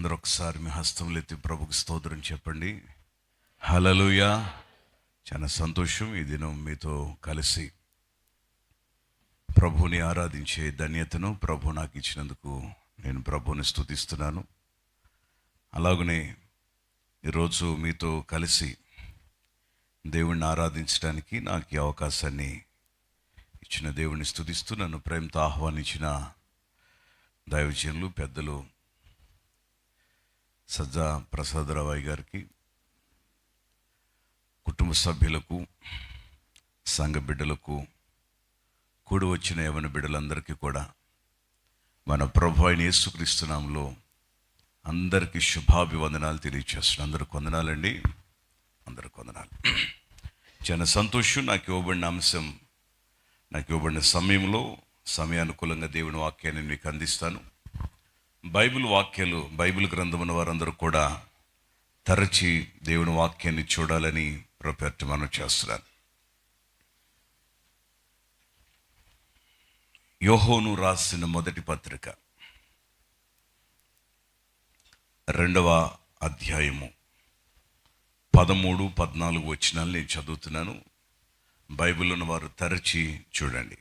అందరూ ఒకసారి మీ హస్తములు ఎత్తి ప్రభుకి స్తోత్రం చెప్పండి. హల్లెలూయా. చాలా సంతోషం ఈ దినం మీతో కలిసి ప్రభువుని ఆరాధించే ధన్యతను ప్రభు నాకు ఇచ్చినందుకు నేను ప్రభువుని స్తుతిస్తున్నాను. అలాగనే ఈరోజు మీతో కలిసి దేవుణ్ణి ఆరాధించడానికి నాకు ఈ అవకాశాన్ని ఇచ్చిన దేవుణ్ణి స్తుతిస్తూ నన్ను ప్రేమతో ఆహ్వానించిన దైవజనులు పెద్దలు సజ్జా ప్రసాదరావు గారికి, కుటుంబ సభ్యులకు, సంఘ బిడ్డలకు, కూడి వచ్చిన యవన బిడ్డలందరికీ కూడా మన ప్రభు అయిన యేసుక్రీస్తు నామములో అందరికీ శుభాభివందనాలు తెలియజేస్తున్నాను. అందరికి వందనాలండి, అందరికి వందనాలు. చాలా సంతోషం. నాకు ఇవ్వబడిన అంశం, నాకు ఇవ్వబడిన సమయంలో సమయానుకూలంగా దేవుని వాక్యాన్ని మీకు అందిస్తాను. బైబిల్ గ్రంథం ఉన్న వారందరూ కూడా తరచి దేవుని వాక్యాన్ని చూడాలని మనం చేస్తున్నాను. యోహోను రాసిన మొదటి పత్రిక 2వ అధ్యాయము 13-14 వచనాలు నేను చదువుతున్నాను. బైబిల్ ఉన్న వారు తరచి చూడండి.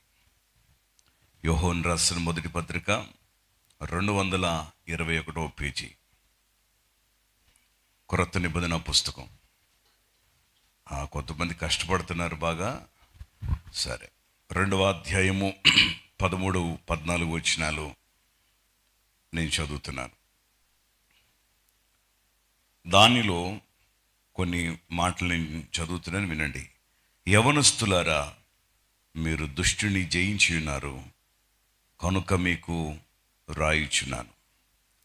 యోహోను రాసిన మొదటి పత్రిక 221వ పేజీ, క్రొత్త నిబంధన పుస్తకం. కొంతమంది కష్టపడుతున్నారు బాగా. సరే, 2వ అధ్యాయము 13-14 వచనాలు నేను చదువుతున్నాను. దానిలో కొన్ని మాటలు నేను చదువుతున్నాను, వినండి. యవనస్తులారా, మీరు దుష్టుని జయించి ఉన్నారు కనుక మీకు రాయిచున్నాను.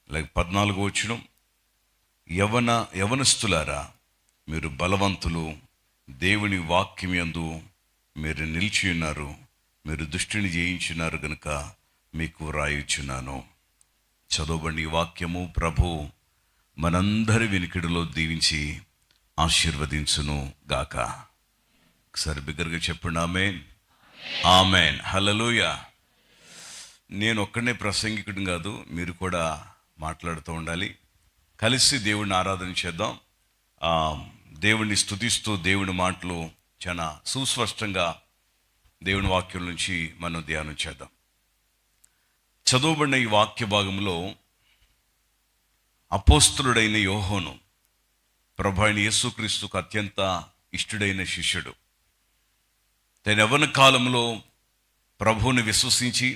14వ వచనం, యవనస్తులారా, మీరు బలవంతులు, దేవుని వాక్యం యందు మీరు నిలిచి ఉన్నారు, మీరు దుష్టుని జయించున్నారు కనుక మీకు రాయిచున్నాను. చదవబడి ఈ వాక్యము ప్రభు మనందరి వినికిడిలో దీవించి ఆశీర్వదించును గాక. ఒకసారి బిగ్గరగా చెప్పండి, ఆమేన్, ఆమేన్, హల్లెలూయా. నేను ఒక్కడనే ప్రసంగికుడిని కాదు, మీరు కూడా మాట్లాడుతూ ఉండాలి. కలిసి దేవుడిని ఆరాధన చేద్దాం. దేవుణ్ణి స్తుతిస్తూ దేవుని మాటలు చాలా సుస్పష్టంగా దేవుని వాక్యం నుంచి మనం ధ్యానం చేద్దాం. చదవబడిన ఈ వాక్య భాగంలో అపోస్తలుడైన యోహోను ప్రభు అయిన యేసుక్రీస్తుకు అత్యంత ఇష్టుడైన శిష్యుడు. తన యవ్వన కాలంలో ప్రభువుని విశ్వసించి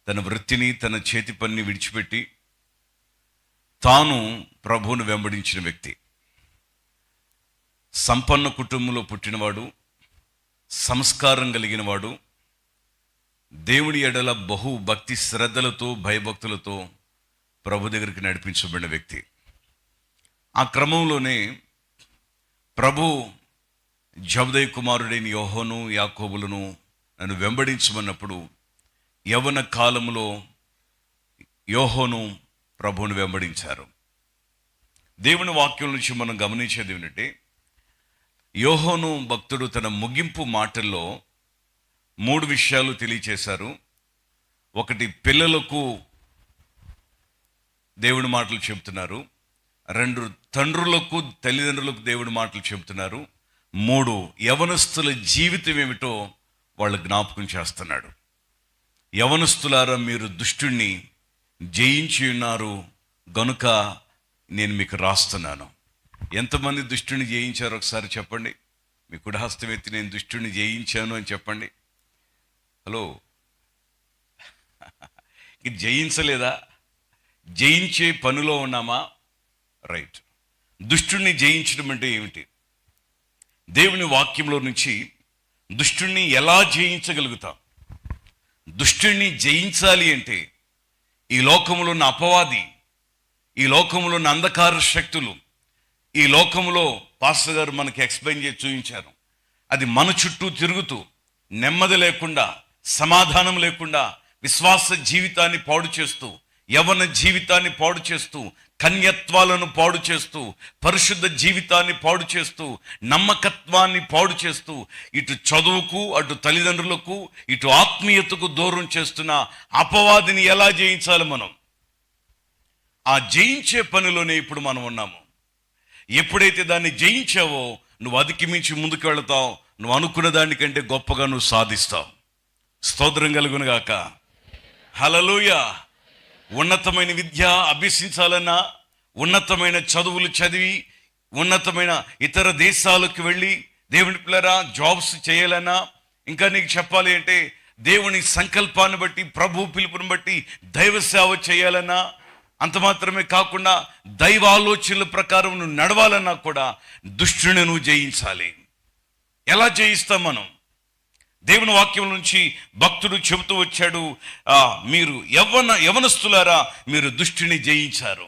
తన వృత్తిని, తన చేతి పనిని విడిచిపెట్టి తాను ప్రభువును వెంబడించిన వ్యక్తి. సంపన్న కుటుంబంలో పుట్టినవాడు, సంస్కారం కలిగినవాడు, దేవుని ఎడల బహు భక్తి శ్రద్ధలతో భయభక్తులతో ప్రభు దగ్గరికి నడిపించబడిన వ్యక్తి. ఆ క్రమంలోనే ప్రభు జబదయి కుమారుడైన యోహోను, యాకోబులను నన్ను వెంబడించమన్నప్పుడు యవ్వన కాలంలో యోహోను ప్రభువును వెంబడించారు. దేవుని వాక్యం నుంచి మనం గమనించేది ఏమిటంటే, యోహోను భక్తుడు తన ముగింపు మాటల్లో 3 విషయాలు తెలియచేశారు. ఒకటి, పిల్లలకు దేవుని మాటలు చెబుతున్నారు. 2, తండ్రులకు, తల్లిదండ్రులకు దేవుని మాటలు చెబుతున్నారు. 3, యవనస్తుల జీవితం ఏమిటో వాళ్ళు జ్ఞాపకం చేస్తున్నాడు. యవనస్తులారా, మీరు దుష్టుణ్ణి జయించి ఉన్నారు గనుక నేను మీకు రాస్తున్నాను. ఎంతమంది దుష్టుని జయించారు ఒకసారి చెప్పండి. మీ కుడి హస్తం ఎత్తి నేను దుష్టుని జయించాను అని చెప్పండి. హలో, ఇది జయించలేదా? జయించే పనిలో ఉన్నామా? రైట్. దుష్టుణ్ణి జయించడం అంటే ఏమిటి? దేవుని వాక్యంలో నుంచి దుష్టుణ్ణి ఎలా జయించగలుగుతాం? దుష్టుణ్ణి జయించాలి అంటే ఈ లోకంలో ఉన్న అపవాది, ఈ లోకంలో ఉన్న అంధకార శక్తులు, ఈ లోకంలో పాస్టర్ గారు మనకి ఎక్స్ప్లెయిన్ చేసి చూపించారు. అది మన చుట్టూ తిరుగుతూ నెమ్మది లేకుండా, సమాధానం లేకుండా, విశ్వాస జీవితాన్ని పాడు చేస్తూ, యవ్వన జీవితాన్ని పాడు చేస్తూ, కన్యత్వాలను పాడు చేస్తూ, పరిశుద్ధ జీవితాన్ని పాడు చేస్తూ, నమ్మకత్వాన్ని పాడు చేస్తూ, ఇటు చదువుకు, అటు తల్లిదండ్రులకు, ఇటు ఆత్మీయతకు దూరం చేస్తున్న అపవాదిని ఎలా జయించాలి మనం? ఆ జయించే పనిలోనే ఇప్పుడు మనం ఉన్నాము. ఎప్పుడైతే దాన్ని జయించావో నువ్వు అదికి మించి ముందుకు వెళతావు. నువ్వు అనుకున్న దానికంటే గొప్పగా నువ్వు సాధిస్తావు. స్తోత్రం కలుగును గాక. హల్లెలూయా. ఉన్నతమైన విద్య అభ్యసించాలన్నా, ఉన్నతమైన చదువులు చదివి ఉన్నతమైన ఇతర దేశాలకు వెళ్ళి దేవుని పిల్లరా జాబ్స్ చేయాలన్నా, ఇంకా నీకు చెప్పాలి అంటే దేవుని సంకల్పాన్ని బట్టి, ప్రభు పిలుపుని బట్టి దైవ సేవ చేయాలన్నా, అంత మాత్రమే కాకుండా దైవ ఆలోచనల ప్రకారం నువ్వు నడవాలన్నా కూడా దుష్టుని నువ్వు జయించాలి. ఎలా జయిస్తాం మనం? దేవుని వాక్యం నుంచి భక్తుడు చెబుతూ వచ్చాడు, మీరు యవనస్తులారా మీరు దుష్టుని జయించారు.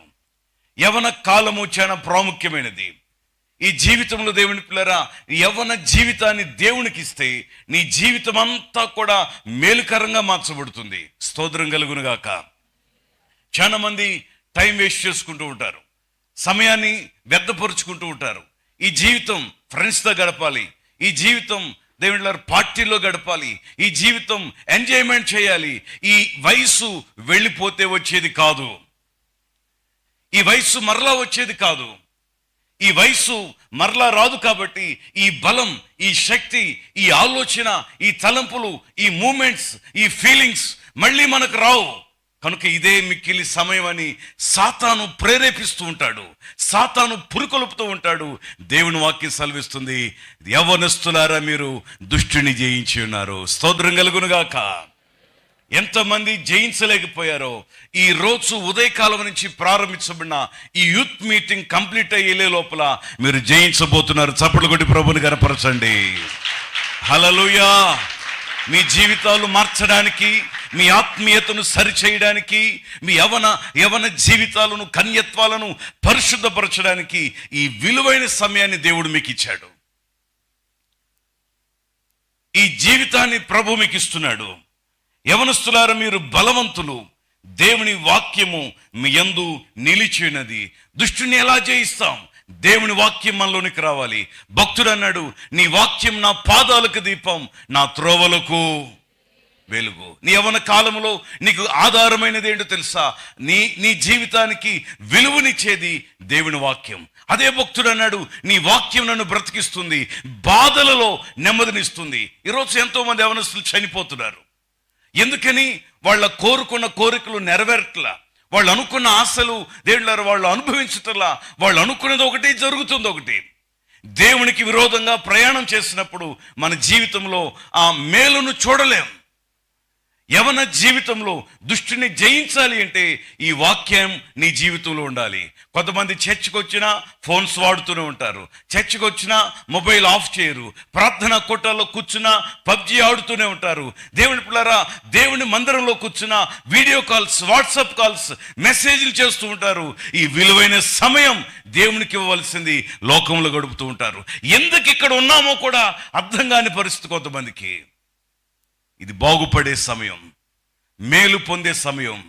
యవన కాలము చాలా ప్రాముఖ్యమైనది ఈ జీవితంలో. దేవుని పిల్లరా, యవ్వన జీవితాన్ని దేవునికి ఇస్తే నీ జీవితం అంతా కూడా మేలుకరంగా మార్చబడుతుంది. స్తోత్రం కలుగును గాక. చాలా మంది టైం వేస్ట్ చేసుకుంటూ ఉంటారు, సమయాన్ని వ్యర్థపరుచుకుంటూ ఉంటారు. ఈ జీవితం ఫ్రెండ్స్తో గడపాలి, ఈ జీవితం దేవుని పార్టీలో గడపాలి, ఈ జీవితం ఎంజాయ్మెంట్ చేయాలి. ఈ వయసు వెళ్ళిపోతే వచ్చేది కాదు, ఈ వయసు మరలా వచ్చేది కాదు, ఈ వయసు మరలా రాదు. కాబట్టి ఈ బలం, ఈ శక్తి, ఈ ఆలోచన, ఈ తలంపులు, ఈ మూమెంట్స్, ఈ ఫీలింగ్స్ మళ్ళీ మనకు రావు. కనుక ఇదే మిక్కిలి సమయం అని సాతాను ప్రేరేపిస్తూ ఉంటాడు, సాతాను పురుకొలుపుతూ ఉంటాడు. దేవుని వాక్యం సెలవిస్తుంది, యవ్వనస్తులారా మీరు దుష్టుని జయించి ఉన్నారు. స్తోత్రం కలుగును గాక. ఎంతమంది జయించలేకపోయారో ఈ రోజు ఉదయకాలం నుంచి ప్రారంభించబడిన ఈ యూత్ మీటింగ్ కంప్లీట్ అయ్యే లోపల మీరు జయించబోతున్నారు. చప్పట్లు కొట్టి ప్రభుని గణపరచండి. హల్లెలూయా. మీ జీవితాలు మార్చడానికి, మీ ఆత్మీయతను సరిచేయడానికి, మీ యవన జీవితాలను, కన్యత్వాలను పరిశుద్ధపరచడానికి ఈ విలువైన సమయాన్ని దేవుడు మీకు ఇచ్చాడు. ఈ జీవితాన్ని ప్రభు మీకు ఇస్తున్నాడు. యవనస్తులారా మీరు బలవంతులు, దేవుని వాక్యము మీ యందు నిలిచినది. దుష్టుని ఎలా జయిస్తాం? దేవుని వాక్యం మనలోనికి రావాలి. భక్తుడు అన్నాడు, నీ వాక్యం నా పాదాలకు దీపం, నా త్రోవలకు వెలుగు. నీ యవ్వన కాలంలో నీకు ఆధారమైనది ఏంటో తెలుసా? నీ జీవితానికి విలువనిచ్చేది దేవుని వాక్యం. అదే భక్తుడు అన్నాడు, నీ వాక్యం నన్ను బ్రతికిస్తుంది, బాధలలో నెమ్మదినిస్తుంది. ఈరోజు ఎంతో మంది యవనస్తులు చనిపోతున్నారు. ఎందుకని? వాళ్ళ కోరుకున్న కోరికలు నెరవేరట్లా, వాళ్ళు అనుకున్న ఆశలు దేవుళ్ళ వాళ్ళు అనుభవించటంలా. వాళ్ళు అనుకున్నది ఒకటి, జరుగుతుంది ఒకటి. దేవునికి విరోధంగా ప్రయాణం చేసినప్పుడు మన జీవితంలో ఆ మేలును చూడలేం. యవన జీవితంలో దుష్టుని జయించాలి అంటే ఈ వాక్యం నీ జీవితంలో ఉండాలి. కొంతమంది చర్చికి వచ్చినా ఫోన్స్ వాడుతూనే ఉంటారు, చర్చికి వచ్చినా మొబైల్ ఆఫ్ చేయరు, ప్రార్థనా కోటాల్లో కూర్చున్నా పబ్జీ ఆడుతూనే ఉంటారు. దేవుని పిల్లరా, దేవుని మందిరంలో కూర్చున్నా వీడియో కాల్స్, వాట్సాప్ కాల్స్, మెసేజ్లు చేస్తూ ఉంటారు. ఈ విలువైన సమయం దేవునికి ఇవ్వవలసింది లోకంలో గడుపుతూ ఉంటారు. ఎందుకు ఇక్కడ ఉన్నామో కూడా అర్థం కాని పరిస్థితి కొంతమందికి. ఇది బాగుపడే సమయం, మేలు పొందే సమయం,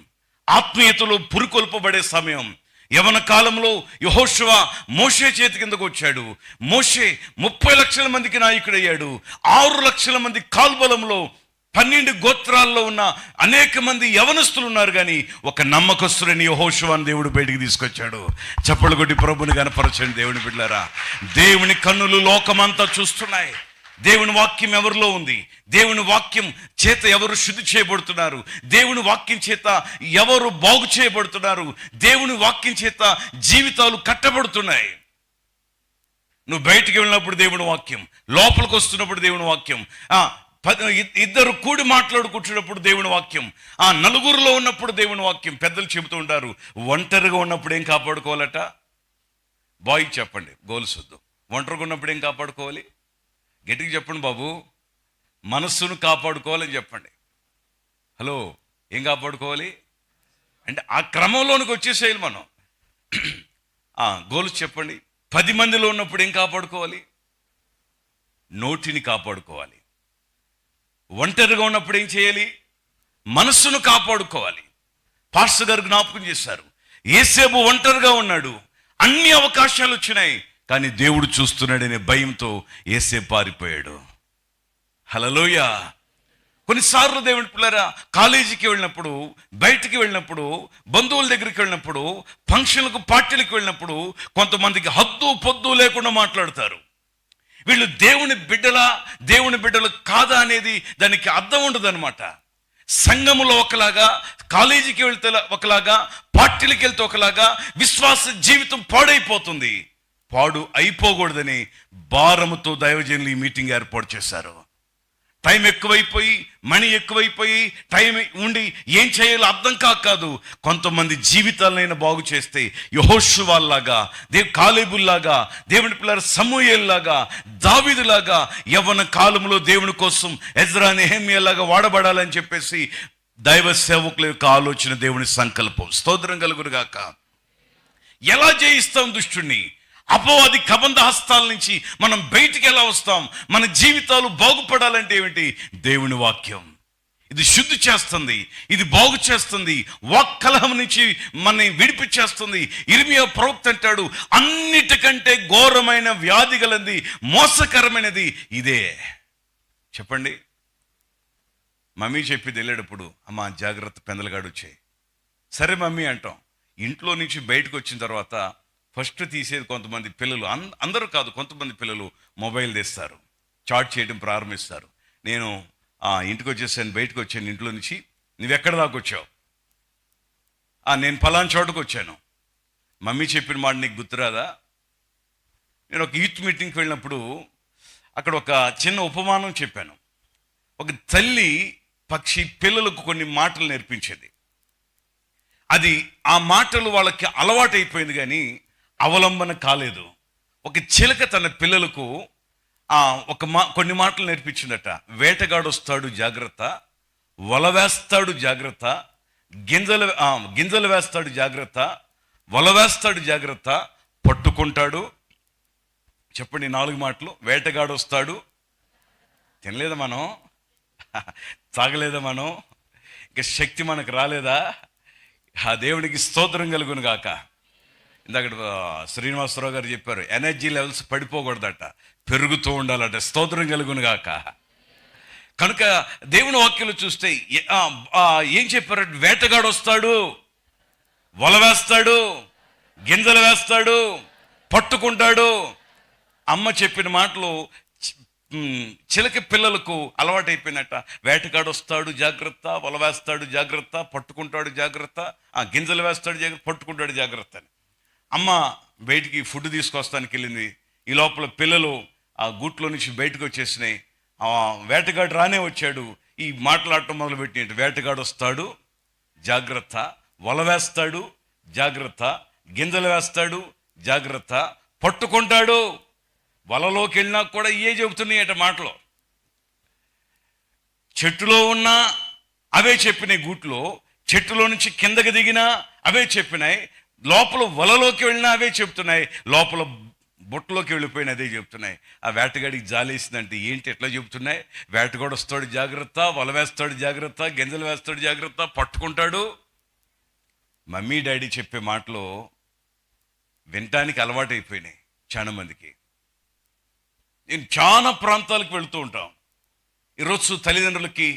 ఆత్మీయతలో పురుకొల్పబడే సమయం. యవన కాలంలో యెహోషువ మోషే చేతి కిందకు వచ్చాడు. మోషే 30 లక్షల మందికి నాయకుడయ్యాడు. 6 లక్షల మంది కాల్బలంలో 12 గోత్రాల్లో ఉన్న అనేక మంది యవనస్తులు ఉన్నారు. కానీ ఒక నమ్మకస్తుడని యెహోషువను దేవుడు బయటికి తీసుకొచ్చాడు. చప్పలు కొట్టి ప్రభుని గణపరచండి. దేవుని బిడ్డలారా, దేవుని కన్నులు లోకమంతా చూస్తున్నాయి. దేవుని వాక్యం ఎవరిలో ఉంది? దేవుని వాక్యం చేత ఎవరు శుద్ధి చేయబడుతున్నారు? దేవుని వాక్యం చేత ఎవరు బాగు చేయబడుతున్నారు? దేవుని వాక్యం చేత జీవితాలు కట్టబడుతున్నాయి. నువ్వు బయటికి వెళ్ళినప్పుడు దేవుని వాక్యం, లోపలికి వస్తున్నప్పుడు దేవుని వాక్యం, ఇద్దరు కూడి మాట్లాడుకుంటున్నప్పుడు దేవుని వాక్యం, నలుగురులో ఉన్నప్పుడు దేవుని వాక్యం. పెద్దలు చెబుతూ ఉంటారు, ఒంటరిగా ఉన్నప్పుడు ఏం కాపాడుకోవాలట? బాయ్ చెప్పండి, గోలుసొద్దు. ఒంటరిగా ఉన్నప్పుడు ఏం కాపాడుకోవాలి? గట్టిగా చెప్పండి బాబు. మనస్సును కాపాడుకోవాలని చెప్పండి. హలో, ఏం కాపాడుకోవాలి అంటే ఆ క్రమంలోనికి వచ్చేసేయాలి మనం. గోలు చెప్పండి. 10 మందిలో ఉన్నప్పుడు ఏం కాపాడుకోవాలి? నోటిని కాపాడుకోవాలి. ఒంటరిగా ఉన్నప్పుడు ఏం చేయాలి? మనస్సును కాపాడుకోవాలి. పాస్టర్ గారు జ్ఞాపకం చేశారు, యేసేపు ఒంటరిగా ఉన్నాడు, అన్ని అవకాశాలు వచ్చినాయి, కానీ దేవుడు చూస్తున్నాడనే భయంతో యేసేపు పారిపోయాడు. హల్లెలూయా. కొన్నిసార్లు దేవుని పిల్లరా కాలేజీకి వెళ్ళినప్పుడు, బయటికి వెళ్ళినప్పుడు, బంధువుల దగ్గరికి వెళ్ళినప్పుడు, ఫంక్షన్లకు పార్టీలకు వెళ్ళినప్పుడు కొంతమందికి హద్దు పొద్దు లేకుండా మాట్లాడతారు. వీళ్ళు దేవుని బిడ్డలు కాదా అనేది దానికి అర్థం ఉండదు అనమాట. సంఘములో ఒకలాగా, కాలేజీకి వెళ్తే ఒకలాగా, పార్టీలకు వెళ్తే ఒకలాగా విశ్వాస జీవితం పాడైపోతుంది. పాడు అయిపోకూడదని భారముతో దైవజనులు ఈ మీటింగ్ ఏర్పాటు చేశారు. టైం ఎక్కువైపోయి, మనీ ఎక్కువైపోయి, టైం ఉండి ఏం చేయాలో అర్థం కాదు. కొంతమంది జీవితాలనైనా బాగు చేస్తే యెహోషువలాగా, కాలేబుల్లాగా, దేవుని పిల్లల సమూయేలులాగా, దావీదులాగా యవ్వన కాలంలో దేవుని కోసం ఎజ్రా నెహెమ్యాలాగా వాడబడాలని చెప్పేసి దైవ సేవకుల యొక్క ఆలోచన, దేవుని సంకల్పం. స్తోత్రం కలుగునుగాక. ఎలా జయిస్తాం దుష్టుణ్ణి? అపవాది కబంధ హస్తాల నుంచి మనం బయటికి ఎలా వస్తాం? మన జీవితాలు బాగుపడాలంటే ఏమిటి? దేవుని వాక్యం. ఇది శుద్ధి చేస్తుంది, ఇది బాగు చేస్తుంది, వాక్కలహం నుంచి మనని విడిపించేస్తుంది. ఇర్మియా ప్రవక్త అంటాడు, అన్నిటికంటే ఘోరమైన వ్యాధి గలది, మోసకరమైనది ఇదే. చెప్పండి. మమ్మీ చెప్పింది వెళ్ళేటప్పుడు, అమ్మ జాగ్రత్త, పెందలగాడు వచ్చాయి. సరే మమ్మీ అంటాం. ఇంట్లో నుంచి బయటకు వచ్చిన తర్వాత ఫస్ట్ తీసేది కొంతమంది పిల్లలు, అందరూ కాదు, కొంతమంది పిల్లలు మొబైల్ తెస్తారు, చాట్ చేయడం ప్రారంభిస్తారు. నేను ఇంటికి వచ్చేసాను, బయటకు వచ్చాను ఇంట్లో నుంచి. నువ్వెక్కడ దాకా వచ్చావు? నేను ఫలానా చోటుకు వచ్చాను. మమ్మీ చెప్పిన మాట నీకు గుర్తురాదా? నేను ఒక యూత్ మీటింగ్కి వెళ్ళినప్పుడు అక్కడ ఒక చిన్న ఉపమానం చెప్పాను. ఒక తల్లి పక్షి పిల్లలకు కొన్ని మాటలు నేర్పించేది. అది ఆ మాటలు వాళ్ళకి అలవాటైపోయింది కానీ అవలంబన కాలేదు. ఒక చిలక తన పిల్లలకు కొన్ని మాటలు నేర్పించిందట. వేటగాడు వస్తాడు జాగ్రత్త, వల వేస్తాడు జాగ్రత్త, గింజలు వేస్తాడు జాగ్రత్త, వల వేస్తాడు జాగ్రత్త, పట్టుకుంటాడు. చెప్పండి 4 మాటలు. వేటగాడు వస్తాడు. తినలేదా మనం? తాగలేదా మనం? ఇంకా శక్తి మనకు రాలేదా? ఆ దేవుడికి స్తోత్రం కలుగును గాక. ఇందాక శ్రీనివాసరావు గారు చెప్పారు, ఎనర్జీ లెవెల్స్ పడిపోకూడదట, పెరుగుతూ ఉండాలట. స్తోత్రం కలుగును గాక. కనుక దేవుని వాక్యాలు చూస్తే ఏం చెప్పారు? వేటగాడు వస్తాడు, వల వేస్తాడు, గింజలు వేస్తాడు, పట్టుకుంటాడు. అమ్మ చెప్పిన మాటలు చిలక పిల్లలకు అలవాటైపోయినట్ట. వేటగాడు వస్తాడు జాగ్రత్త, వల వేస్తాడు జాగ్రత్త, పట్టుకుంటాడు జాగ్రత్త, గింజలు వేస్తాడు జాగ్రత్త, పట్టుకుంటాడు జాగ్రత్త అని. అమ్మ బయటికి ఫుడ్ తీసుకొస్తానికి వెళ్ళింది. ఈ లోపల పిల్లలు ఆ గూట్లో నుంచి బయటకు వచ్చేసినాయి. వేటగాడు రానే వచ్చాడు. ఈ మాట్లాడటం మొదలుపెట్టి, వేటగాడు వస్తాడు జాగ్రత్త, వల వేస్తాడు జాగ్రత్త, గింజలు వేస్తాడు జాగ్రత్త, పట్టుకుంటాడు. వలలోకి వెళ్ళినా కూడా ఇవే చెబుతున్నాయట మాటలు. చెట్టులో ఉన్నా అవే చెప్పినాయి, గూట్లో చెట్టులో నుంచి కిందకి దిగినా అవే చెప్పినాయి, లోపల వలలోకి వెళ్ళినా అవే చెప్తున్నాయి, లోపల బుట్టలోకి వెళ్ళిపోయిన అదే చెప్తున్నాయి. ఆ వేటగాడికి జాలేసిందంటే ఏంటి ఎట్లా చెబుతున్నాయి? వేటగాడు వస్తాడు జాగ్రత్త, వల వేస్తాడు జాగ్రత్త, గింజలు వేస్తాడు జాగ్రత్త, పట్టుకుంటాడు. మమ్మీ డాడీ చెప్పే మాటలు వినటానికి అలవాటైపోయినాయి చాలా మందికి. నేను చాలా ప్రాంతాలకు వెళుతూ ఉంటాం. ఈరోజు తల్లిదండ్రులకి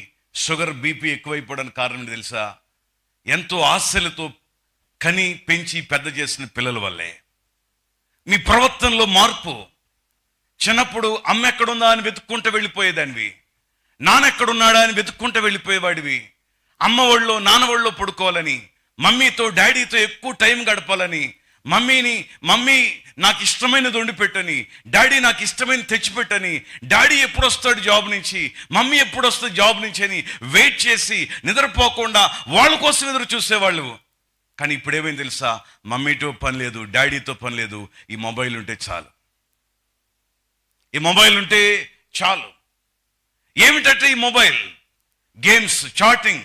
షుగర్, బీపీ ఎక్కువైపోవడానికి కారణం తెలుసా? ఎంతో ఆశలతో కని పెంచి పెద్ద చేసిన పిల్లల వల్లే. మీ ప్రవర్తనలో మార్పు. చిన్నప్పుడు అమ్మ ఎక్కడుందా అని వెతుక్కుంటూ వెళ్ళిపోయేదానివి, నాన్న ఎక్కడున్నాడా అని వెతుక్కుంటూ వెళ్ళిపోయేవాడివి. అమ్మ ఒళ్ళో నాన్న ఒళ్ళో పడుకోవాలని, మమ్మీతో డాడీతో ఎక్కువ టైం గడపాలని, మమ్మీ నాకు ఇష్టమైనది వండి పెట్టని, డాడీ నాకు ఇష్టమైనది తెచ్చిపెట్టని, డాడీ ఎప్పుడు వస్తాడు జాబ్ నుంచి, మమ్మీ ఎప్పుడు వస్తుంది జాబ్ నుంచి అని వెయిట్ చేసి నిద్రపోకుండా వాళ్ళ కోసం ఎదురు చూసేవాళ్ళు. కానీ ఇప్పుడు ఏమైంది తెలుసా? మమ్మీతో పని లేదు, డాడీతో పని లేదు, ఈ మొబైల్ ఉంటే చాలు, ఈ మొబైల్ ఉంటే చాలు. ఏమిటంటే ఈ మొబైల్ గేమ్స్, చాటింగ్,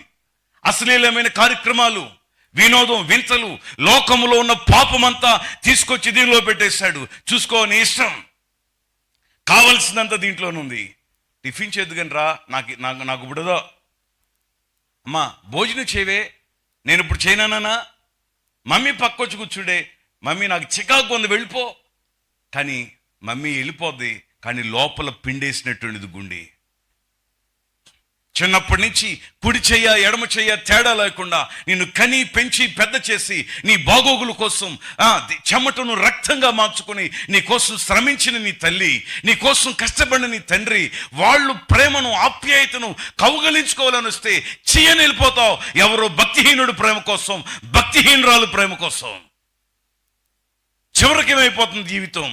అశ్లీలమైన కార్యక్రమాలు, వినోదం, వింతలు, లోకములో ఉన్న పాపమంతా తీసుకొచ్చి దీనిలో పెట్టేశాడు. చూసుకోని ఇష్టం, కావలసినంత దీంట్లోనుంది. టిఫిన్ చేద్దుగాని రా, నాకు ఇప్పుడుదో, అమ్మా భోజనం చేయవే, నేను ఇప్పుడు చేయనానా? మమ్మీ పక్కొచ్చి కూర్చుండే, మమ్మీ నాకు చికాకు ఉంది వెళ్ళిపో. కానీ మమ్మీ వెళ్ళిపోద్ది, కానీ లోపల పిండేసినటువంటిది గుండి. చిన్నప్పటి నుంచి కుడి చెయ్య ఎడమ చెయ్య తేడా లేకుండా నిన్ను కని పెంచి పెద్ద చేసి నీ బాగోగుల కోసం చెమటను రక్తంగా మార్చుకొని నీ కోసం శ్రమించిన నీ తల్లి, నీ కోసం కష్టపడిన నీ తండ్రి, వాళ్ళు ప్రేమను ఆప్యాయతను కౌగలించుకోవాలని వస్తే చేయని వెళ్ళిపోతావు. ఎవరో భక్తిహీనుడు ప్రేమ కోసం, భక్తిహీనురాలు ప్రేమ కోసం. చివరికి ఏమైపోతుంది జీవితం?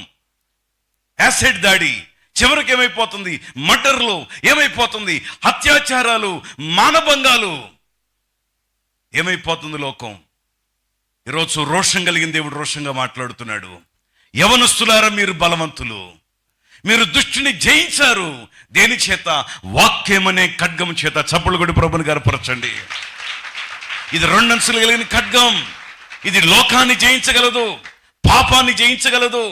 యాసిడ్ దాడి. చివరికి ఏమైపోతుంది? మర్డర్లు. ఏమైపోతుంది? అత్యాచారాలు, మానభంగాలు. ఏమైపోతుంది లోకం? ఈరోజు రోషం కలిగిన దేవుడు రోషంగా మాట్లాడుతున్నాడు. యవనస్తులారా, మీరు బలవంతులు, మీరు దుష్టుని జయించారు. దేని చేత? వాక్యమనే ఖడ్గం చేత. చప్పలు కొడి ప్రభుని గర్పరచండి. ఇది రెండంచులు కలిగిన ఖడ్గం. ఇది లోకాన్ని జయించగలదు, పాపాన్ని జయించగలదు.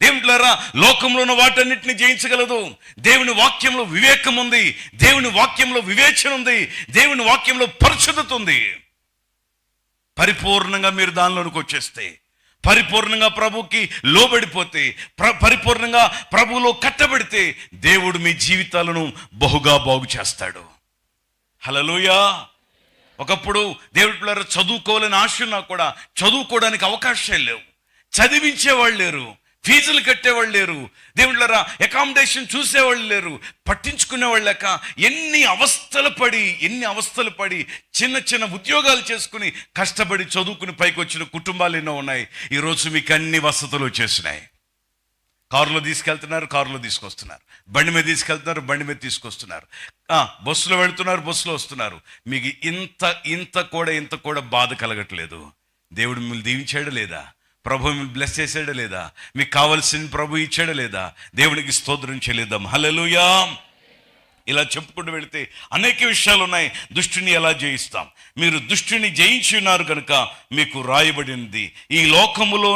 దేవులారా, లోకంలో ఉన్న వాటన్నిటిని జయించగలదు. దేవుని వాక్యంలో వివేకం ఉంది, దేవుని వాక్యంలో వివేచన ఉంది, దేవుని వాక్యంలో పరిశుద్ధత ఉంది. పరిపూర్ణంగా మీరు దానిలోనికి వచ్చేస్తే, పరిపూర్ణంగా ప్రభుకి లోబడిపోతే, పరిపూర్ణంగా ప్రభువులో కట్టబడితే దేవుడు మీ జీవితాలను బహుగా బాగు చేస్తాడు. హల్లెలూయా. ఒకప్పుడు దేవుడి పిల్లలు చదువుకోవాలని ఆశ ఉన్నా కూడా చదువుకోవడానికి అవకాశాలు లేవు, చదివించేవాళ్ళు లేరు, ఫీజులు కట్టేవాళ్ళు లేరు, దేవుళ్ళరా అకామిడేషన్ చూసేవాళ్ళు లేరు, పట్టించుకునేవాళ్ళు లేక ఎన్ని అవస్థలు పడి చిన్న చిన్న ఉద్యోగాలు చేసుకుని కష్టపడి చదువుకుని పైకి వచ్చిన కుటుంబాలు ఎన్నో ఉన్నాయి. ఈరోజు మీకు అన్ని వసతులు వచ్చేసినాయి. కారులో తీసుకెళ్తున్నారు, కారులో తీసుకొస్తున్నారు, బండి మీద తీసుకెళ్తున్నారు, బండి మీద తీసుకొస్తున్నారు, బస్సులో వెళ్తున్నారు, బస్సులో వస్తున్నారు. మీకు ఇంత కూడా బాధ కలగట్లేదు. దేవుడు మిమ్మల్ని దీవించాడా లేదా? ప్రభు మిమ్మల్ని బ్లెస్ చేసాడా లేదా? మీకు కావాల్సిన ప్రభు ఇచ్చాడా లేదా? దేవునికి స్తోత్రం చేయలేదాం. హల్లెలూయా. ఇలా చెప్పుకుంటూ వెళితే అనేక విషయాలు ఉన్నాయి. దుష్టుని ఎలా జయిస్తాం? మీరు దుష్టుని జయించి ఉన్నారు కనుక మీకు రాయబడినది, ఈ లోకములో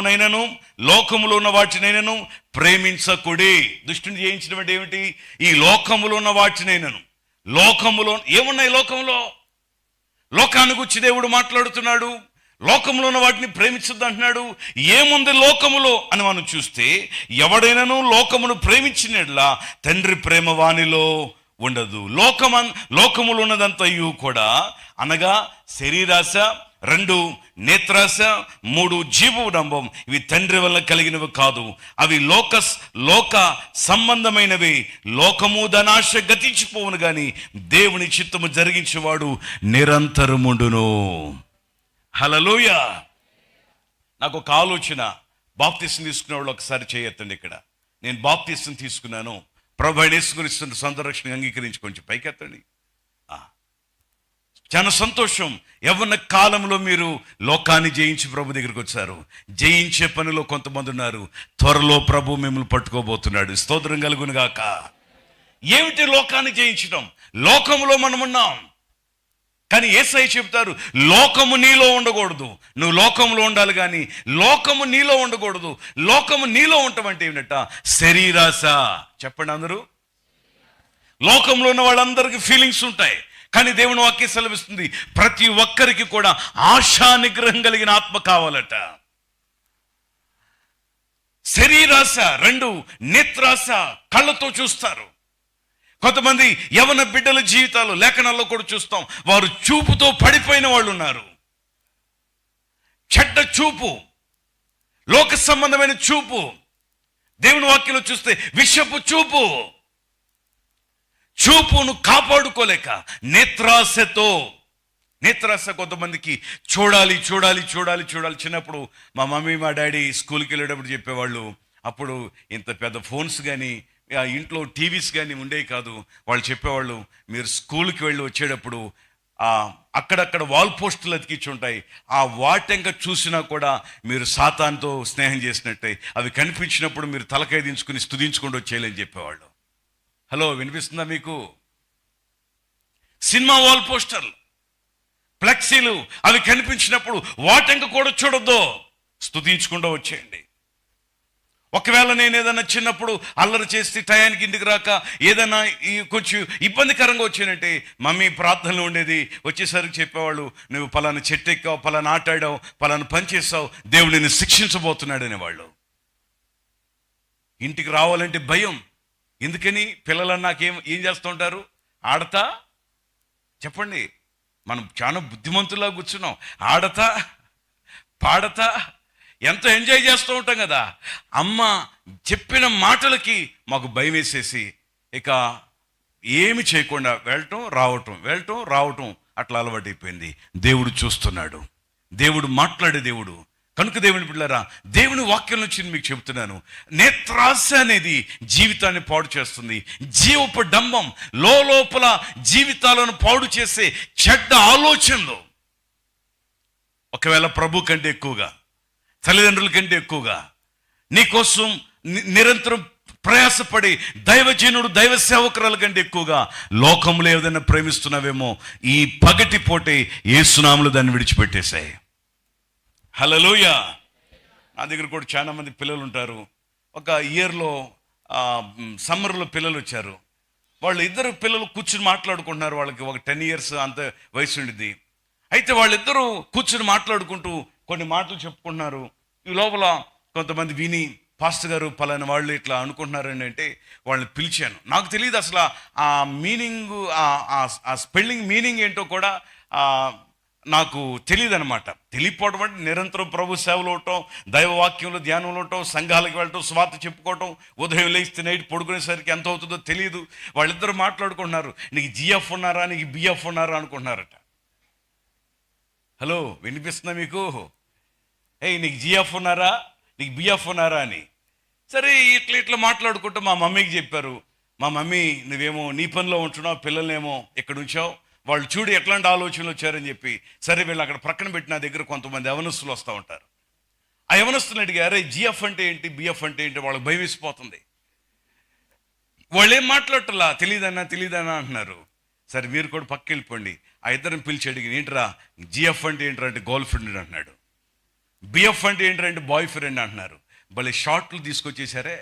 ఉన్న వాటినైనను ప్రేమించకుడి. దుష్టుని జయించడం అంటే ఏమిటి? ఈ లోకములో ఉన్న వాటినైనను. లోకములో ఏమున్నాయి? లోకాన్ని గురించి దేవుడు మాట్లాడుతున్నాడు. లోకంలో ఉన్న వాటిని ప్రేమించద్దు అంటున్నాడు. ఏముంది లోకములో అని మనం చూస్తే, ఎవడైనాను లోకమును ప్రేమించినట్లా తండ్రి ప్రేమ వానిలో ఉండదు. లోకములో ఉన్నదంతయు కూడా, అనగా శరీరాశ, 2 నేత్రాశ, 3 జీవడంబం. ఇవి తండ్రి వల్ల కలిగినవి కాదు, అవి లోక సంబంధమైనవి. లోకము ధనాశ గతించిపోవును గాని దేవుని చిత్తము జరిగించేవాడు నిరంతరముండును. హల్లెలూయా. నాకు ఒక ఆలోచన. బాప్తిసం తీసుకునే వాళ్ళు ఒకసారి చేయొద్దండి. ఇక్కడ నేను బాప్తిసం తీసుకున్నాను, ప్రభు యేసుక్రీస్తు సొంత రక్షణ అంగీకరించి కొంచెం పైకెత్తండి. చాలా సంతోషం. యవ్వన కాలంలో మీరు లోకాన్ని జయించి ప్రభు దగ్గరికి వచ్చారు. జయించే పనిలో కొంతమంది ఉన్నారు. త్వరలో ప్రభు మిమ్మల్ని పట్టుకోబోతున్నాడు. స్తోత్రం కలుగును గాక. ఏమిటి లోకాన్ని జయించడం? లోకములో మనం ఉన్నాం, కానీ యేసయ్య చెప్తారు, లోకము నీలో ఉండకూడదు, నువ్వు లోకంలో ఉండాలి, కానీ లోకము నీలో ఉండకూడదు. లోకము నీలో ఉండటం ఏమిటంట? శరీరాశ. చెప్పండి అందరూ. లోకంలో ఉన్న వాళ్ళందరికీ ఫీలింగ్స్ ఉంటాయి, కానీ దేవుని వాక్యం సెలవిస్తుంది ప్రతి ఒక్కరికి కూడా ఆశా నిగ్రహం కలిగిన ఆత్మ కావాలట. శరీరాశ, 2 నేత్రాశ, కళ్ళతో చూస్తారు. కొంతమంది యవన బిడ్డల జీవితాలు లేఖనాల్లో కూడా చూస్తాం, వారు చూపుతో పడిపోయిన వాళ్ళు ఉన్నారు. చెడ్డ చూపు, లోక సంబంధమైన చూపు. దేవుని వాక్యంలో చూస్తే విషపు చూపును కాపాడుకోలేక నేత్రాశ కొంతమందికి చూడాలి. చిన్నప్పుడు మా మమ్మీ మా డాడీ స్కూల్కి వెళ్ళేటప్పుడు చెప్పేవాళ్ళు, అప్పుడు ఇంత పెద్ద ఫోన్స్ కానీ ఇంట్లో టీవీస్ కానీ ఉండేవి కాదు. వాళ్ళు చెప్పేవాళ్ళు, మీరు స్కూల్కి వెళ్ళి వచ్చేటప్పుడు అక్కడక్కడ వాల్ పోస్టులు అతికించి ఉంటాయి, ఆ వాటంక చూసినా కూడా మీరు సాతానుతో స్నేహం చేసినట్టే. అవి కనిపించినప్పుడు మీరు తలకాయ దించుకుని స్తుతించుకుంటూ వచ్చేయాలని చెప్పేవాళ్ళు. హలో, వినిపిస్తుందా మీకు? సినిమా వాల్ పోస్టర్లు, ఫ్లెక్సీలు, అవి కనిపించినప్పుడు వాటంక కూడా చూడొద్దు, స్తుతించుకుంటూ వచ్చేయండి. ఒకవేళ నేను ఏదైనా చిన్నప్పుడు అల్లరి చేసి టయానికి ఇంటికి రాక ఏదైనా కొంచెం ఇబ్బందికరంగా వచ్చానంటే మమ్మీ ప్రార్థనలు ఉండేది. వచ్చేసరికి చెప్పేవాళ్ళు, నువ్వు పలానా చెట్టు ఎక్కావు, పలానా ఆట ఆడావు, పలానా పని చేసావు, దేవుడు నిన్ను శిక్షించబోతున్నాడు అనేవాళ్ళు. ఇంటికి రావాలంటే భయం. ఎందుకని? పిల్లలు నాకేం చేస్తూ ఉంటారు, ఆడతా చెప్పండి, మనం చాలా బుద్ధిమంతులా కూర్చున్నాం, ఆడతా పాడతా ఎంతో ఎంజాయ్ చేస్తూ ఉంటాం కదా. అమ్మ చెప్పిన మాటలకి మాకు భయం వేసేసి ఇక ఏమి చేయకుండా వెళ్ళటం రావటం అట్లా అలవాటైపోయింది. దేవుడు చూస్తున్నాడు, దేవుడు మాట్లాడే దేవుడు. కనుక దేవుని బిడ్డలారా, దేవుని వాక్యం నుంచి మీకు చెబుతున్నాను, నేత్రాశ అనేది జీవితాన్ని పాడు చేస్తుంది. జీవపు డంబం లోపల జీవితాలను పాడు చేసే చెడ్డ ఆలోచనలు, ఒకవేళ ప్రభు కంటే ఎక్కువగా, తల్లిదండ్రుల కంటే ఎక్కువగా నీకోసం నిరంతరం ప్రయాసపడి దైవజనుడు దైవ సేవకురాల కంటే ఎక్కువగా లోకంలో ఏదైనా ప్రేమిస్తున్నావేమో, ఈ పగటి పోటే యేసునామములో దాన్ని విడిచిపెట్టేశాయి. హల్లెలూయా. నా దగ్గర కూడా చాలా మంది పిల్లలు ఉంటారు. ఒక ఇయర్లో సమ్మర్లో పిల్లలు వచ్చారు. వాళ్ళు ఇద్దరు పిల్లలు కూర్చుని మాట్లాడుకుంటున్నారు. వాళ్ళకి ఒక 10 years అంత వయసు ఉండిద్ది. అయితే వాళ్ళిద్దరూ కూర్చుని మాట్లాడుకుంటూ కొన్ని మాటలు చెప్పుకుంటున్నారు. ఈ లోపల కొంతమంది విని, పాస్టర్ గారు పలానా వాళ్ళు ఇట్లా అనుకుంటున్నారండి అంటే వాళ్ళని పిలిచాను. నాకు తెలియదు అసలు ఆ మీనింగ్, ఆ స్పెల్లింగ్ మీనింగ్ ఏంటో కూడా నాకు తెలియదు అనమాట. తెలియకపోవడం అంటే నిరంతరం ప్రభు సేవలు ఉండటం, దైవవాక్యంలో ధ్యానంలో ఉండటం, సంఘాలకు వెళ్ళటం, స్వార్థ చెప్పుకోవటం, ఉదయం లేస్తే నైట్ పడుకునేసరికి ఎంత అవుతుందో తెలియదు. వాళ్ళిద్దరు మాట్లాడుకుంటున్నారు, నీకు జిఎఫ్ ఉన్నారా, నీకు బిఎఫ్ ఉన్నారా అనుకుంటున్నారట. హలో, వినిపిస్తుందా మీకు? నీకు జిఎఫ్ ఉన్నారా, నీకు బిఎఫ్ ఉన్నారా అని. సరే ఇట్లా మాట్లాడుకుంటూ మా మమ్మీకి చెప్పారు. మా మమ్మీ, నువ్వేమో నీ పనిలో ఉంటున్నావు, పిల్లల్నేమో ఇక్కడ ఉంచావు, వాళ్ళు చూడు ఎట్లాంటి ఆలోచనలు వచ్చారని చెప్పి. సరే వీళ్ళు అక్కడ ప్రక్కన పెట్టిన దగ్గర కొంతమంది యవనస్తులు వస్తూ ఉంటారు. ఆ యవనస్తులు అడిగారు, అరే జిఎఫ్ అంటే ఏంటి, బిఎఫ్ అంటే ఏంటి? వాళ్ళకి భయం వేసిపోతుంది. వాళ్ళు ఏం మాట్లాడటలా, తెలియదన్నా అంటున్నారు. సరే మీరు కూడా పక్క వెళ్ళిపోండి. ఆ ఇద్దరిని పిలిచి అడిగి, ఏంట్రా జిఎఫ్ అంటే ఏంట్రా అంటే గర్ల్ ఫ్రెండ్ అంటున్నాడు, బిఎఫ్ అంటే ఏంటంటే బాయ్ ఫ్రెండ్ అంటున్నారు. భలే షార్ట్లు తీసుకొచ్చేసారే.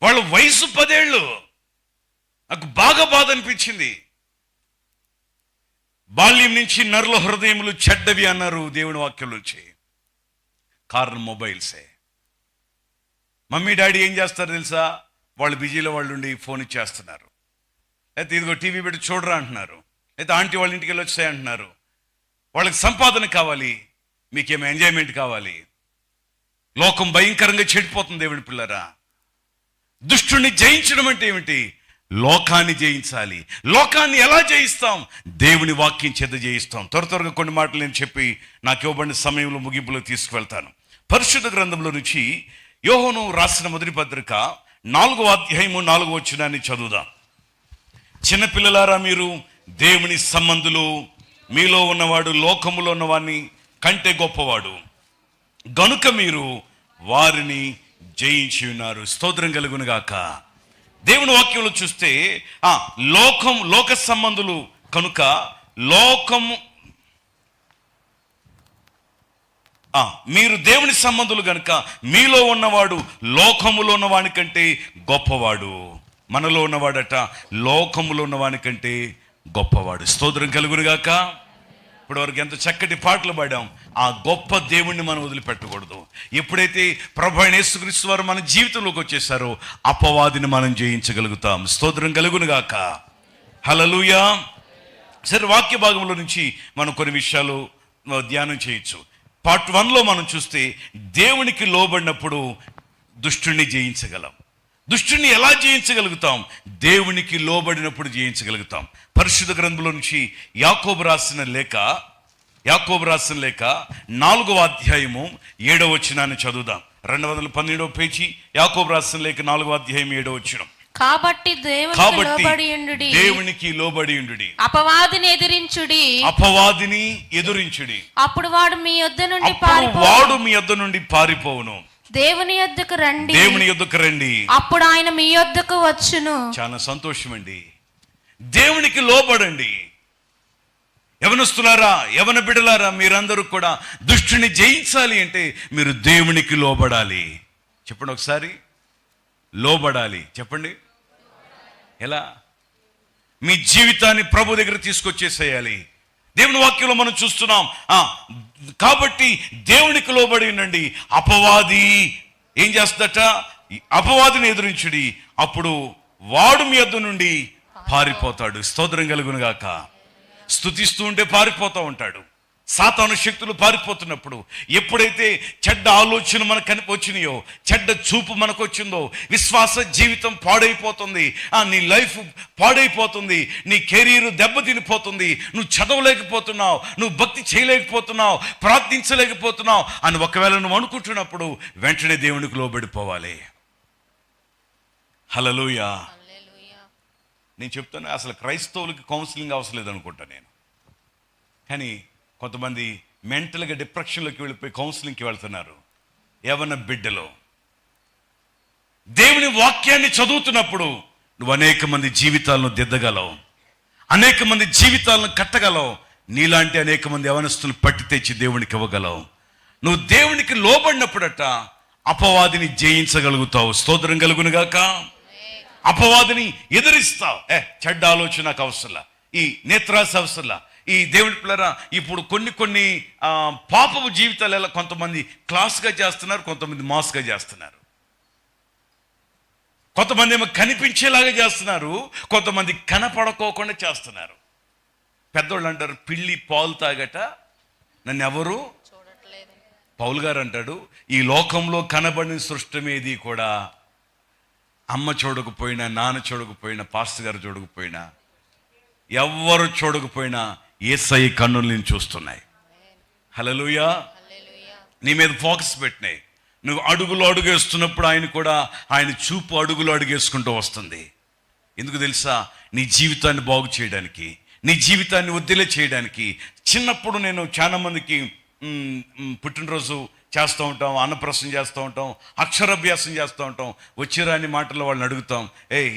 వాళ్ళ వయసు 10 ఏళ్ళు. నాకు బాగా బాధ అనిపించింది. బాల్యం నుంచి నరుల హృదయములు చెడ్డవి అన్నారు దేవుని వాక్యం నుంచి. కారణం మొబైల్సే. మమ్మీ డాడీ ఏం చేస్తారు తెలుసా? వాళ్ళు బిజీలో వాళ్ళు ఉండి ఫోన్ ఇచ్చేస్తున్నారు. అయితే ఇదిగో టీవీ పెట్టి చూడరా అంటున్నారు. అయితే ఆంటీ వాళ్ళ ఇంటికి వెళ్ళి వచ్చాయి అంటున్నారు. వాళ్ళకి సంపాదన కావాలి, మీకేమో ఎంజాయ్మెంట్ కావాలి. లోకం భయంకరంగా చెడిపోతుంది దేవుని పిల్లరా. దుష్టుని జయించడం అంటే ఏమిటి? లోకాన్ని జయించాలి. లోకాన్ని ఎలా జయిస్తాం? దేవుని వాక్యం చేత జయిస్తాం. త్వరగా కొన్ని మాటలు నేను చెప్పి నాకు ఇవ్వబడిన సమయంలో ముగింపులో తీసుకువెళ్తాను. పరిశుద్ధ గ్రంథంలో నుంచి యోహాను రాసిన మొదటి పత్రిక 4వ అధ్యాయము 4వ వచనాన్ని చదువుదాం. చిన్నపిల్లలారా, మీరు దేవుని సంబంధులు, మీలో ఉన్నవాడు లోకములో ఉన్నవాడిని కంటే గొప్పవాడు, గనుక మీరు వారిని జయించి ఉన్నారు. స్తోత్రం కలుగును గాక. దేవుని వాక్యంలో చూస్తే లోక సంబంధులు కనుక లోకము, మీరు దేవుని సంబంధులు కనుక మీలో ఉన్నవాడు లోకములో ఉన్నవాని కంటే గొప్పవాడు. మనలో ఉన్నవాడట లోకములో ఉన్నవాని కంటే గొప్పవాడు. స్తోత్రం కలుగును గాక. ఇప్పటివరకు ఎంత చక్కటి పాటలు పాడాం. ఆ గొప్ప దేవుణ్ణి మనం వదిలిపెట్టకూడదు. ఎప్పుడైతే ప్రభు అయిన యేసుక్రీస్తు వారు మన జీవితంలోకి వచ్చేసారో అపవాదిని మనం జయించగలుగుతాం. స్తోత్రం కలుగును గాక. హల్లెలూయా. సరే, వాక్య భాగంలో నుంచి మనం కొన్ని విషయాలు ధ్యానం చేయొచ్చు. పార్ట్ 1లో మనం చూస్తే దేవునికి లోబడినప్పుడు దుష్టుణ్ణి జయించగలం. దుష్టుని ఎలా జయించగలుగుతాం? దేవునికి లోబడినప్పుడు జయించగలుగుతాం. పరిశుద్ధ గ్రంథంలో నుంచి యాకోబు రాసిన లేఖ 4వ అధ్యాయము 7వ వచనాన్ని చదువుదాం. 217వ పేజీ, యాకోబు రాసిన లేఖ 4వ అధ్యాయం 7వ వచనం. కాబట్టి దేవునికి లోబడి ఉండుడి, అపవాదిని ఎదురించుడి, అప్పుడు వాడు మీ యొద్ద నుండి పారిపోవును. దేవుని యొద్దకు రండి, అప్పుడు ఆయన మీ యొద్దకు వచ్చును. చాలా సంతోషం అండి. దేవునికి లోబడండి. యవనస్తులారా, యవన బిడ్డలారా, మీరందరూ కూడా దుష్టుని జయించాలి అంటే మీరు దేవునికి లోబడాలి. చెప్పండి ఒకసారి, లోబడాలి. చెప్పండి ఎలా? మీ జీవితాన్ని ప్రభు దగ్గర తీసుకొచ్చేసేయాలి. దేవుని వాక్యంలో మనం చూస్తున్నాం. కాబట్టి దేవునికి లోబడి ఉండండి. అపవాది ఏం చేస్తట? అపవాదిని ఎదురించుడి, అప్పుడు వాడు మీ యొద్ద నుండి పారిపోతాడు. స్తోత్రం కలుగును గాక. స్తుతిస్తూ ఉంటే పారిపోతూ ఉంటాడు. సాతాను శక్తులు పారిపోతున్నప్పుడు, ఎప్పుడైతే చెడ్డ ఆలోచన మనకు వచ్చినాయో, చెడ్డ చూపు మనకు వచ్చిందో, విశ్వాస జీవితం పాడైపోతుంది, నీ లైఫ్ పాడైపోతుంది, నీ కెరీర్ దెబ్బతినిపోతుంది, నువ్వు చదవలేకపోతున్నావు, నువ్వు భక్తి చేయలేకపోతున్నావు, ప్రార్థించలేకపోతున్నావు అని ఒకవేళ నువ్వు అనుకుంటున్నప్పుడు వెంటనే దేవునికి లోబడిపోవాలి. హల్లెలూయా. నేను చెప్తాను, అసలు క్రైస్తవులకి కౌన్సిలింగ్ అవసరం లేదనుకుంటా నేను. కానీ కొంతమంది మెంటల్గా డిప్రెషన్లోకి వెళ్ళిపోయి కౌన్సిలింగ్కి వెళ్తున్నారు. యవ్వన బిడ్డలో దేవుని వాక్యాన్ని చదువుతున్నప్పుడు నువ్వు అనేక మంది జీవితాలను దిద్దగలవు, అనేక మంది జీవితాలను కట్టగలవు. నీలాంటి అనేక మంది యవనస్తులు పట్టి తెచ్చి దేవునికి ఇవ్వగలవు. నువ్వు దేవునికి లోబడినప్పుడట అపవాదిని జయించగలుగుతావు. స్తోత్రం కలుగునుగాక. అపవాదిని ఎదిరిస్తావు. చెడ్డ ఆలోచన నాకు అవసరంలా, ఈ నేత్రాస అవసరంలా. ఈ దేవుడి పిల్లరా, ఇప్పుడు కొన్ని పాపపు జీవితాలు ఎలా కొంతమంది క్లాస్గా చేస్తున్నారు, కొంతమంది మాస్గా చేస్తున్నారు, కొంతమంది ఏమో కనిపించేలాగా చేస్తున్నారు, కొంతమంది కనపడకోకుండా చేస్తున్నారు. పెద్దోళ్ళు అంటారు, పిల్లి పాలు తాగట నన్ను ఎవరు చూడట్లేదు. పౌలు గారు అంటాడు, ఈ లోకంలో కనబడిన సృష్టమేది కూడా అమ్మ చూడకపోయినా, నాన్న చూడకపోయినా, పాస్టర్ గారు చూడకపోయినా, ఎవ్వరు చూడకపోయినా యేసయ్య కన్నులు నేను చూస్తున్నాయి. హల్లెలూయా. నీ మీద ఫోకస్ పెట్టినాయి. నువ్వు అడుగులు అడుగేస్తున్నప్పుడు ఆయన కూడా ఆయన చూపు అడుగులు అడుగేసుకుంటూ వస్తుంది. ఎందుకు తెలుసా? నీ జీవితాన్ని బాగు చేయడానికి, నీ జీవితాన్ని వదిలే చేయడానికి. చిన్నప్పుడు నేను చాలా మందికి పుట్టినరోజు చేస్తూ ఉంటాం, అన్నప్రసన్న చేస్తూ ఉంటాం, అక్షరాభ్యాసం చేస్తూ ఉంటాం. వచ్చిరాని మాటల్లో వాళ్ళని అడుగుతాం,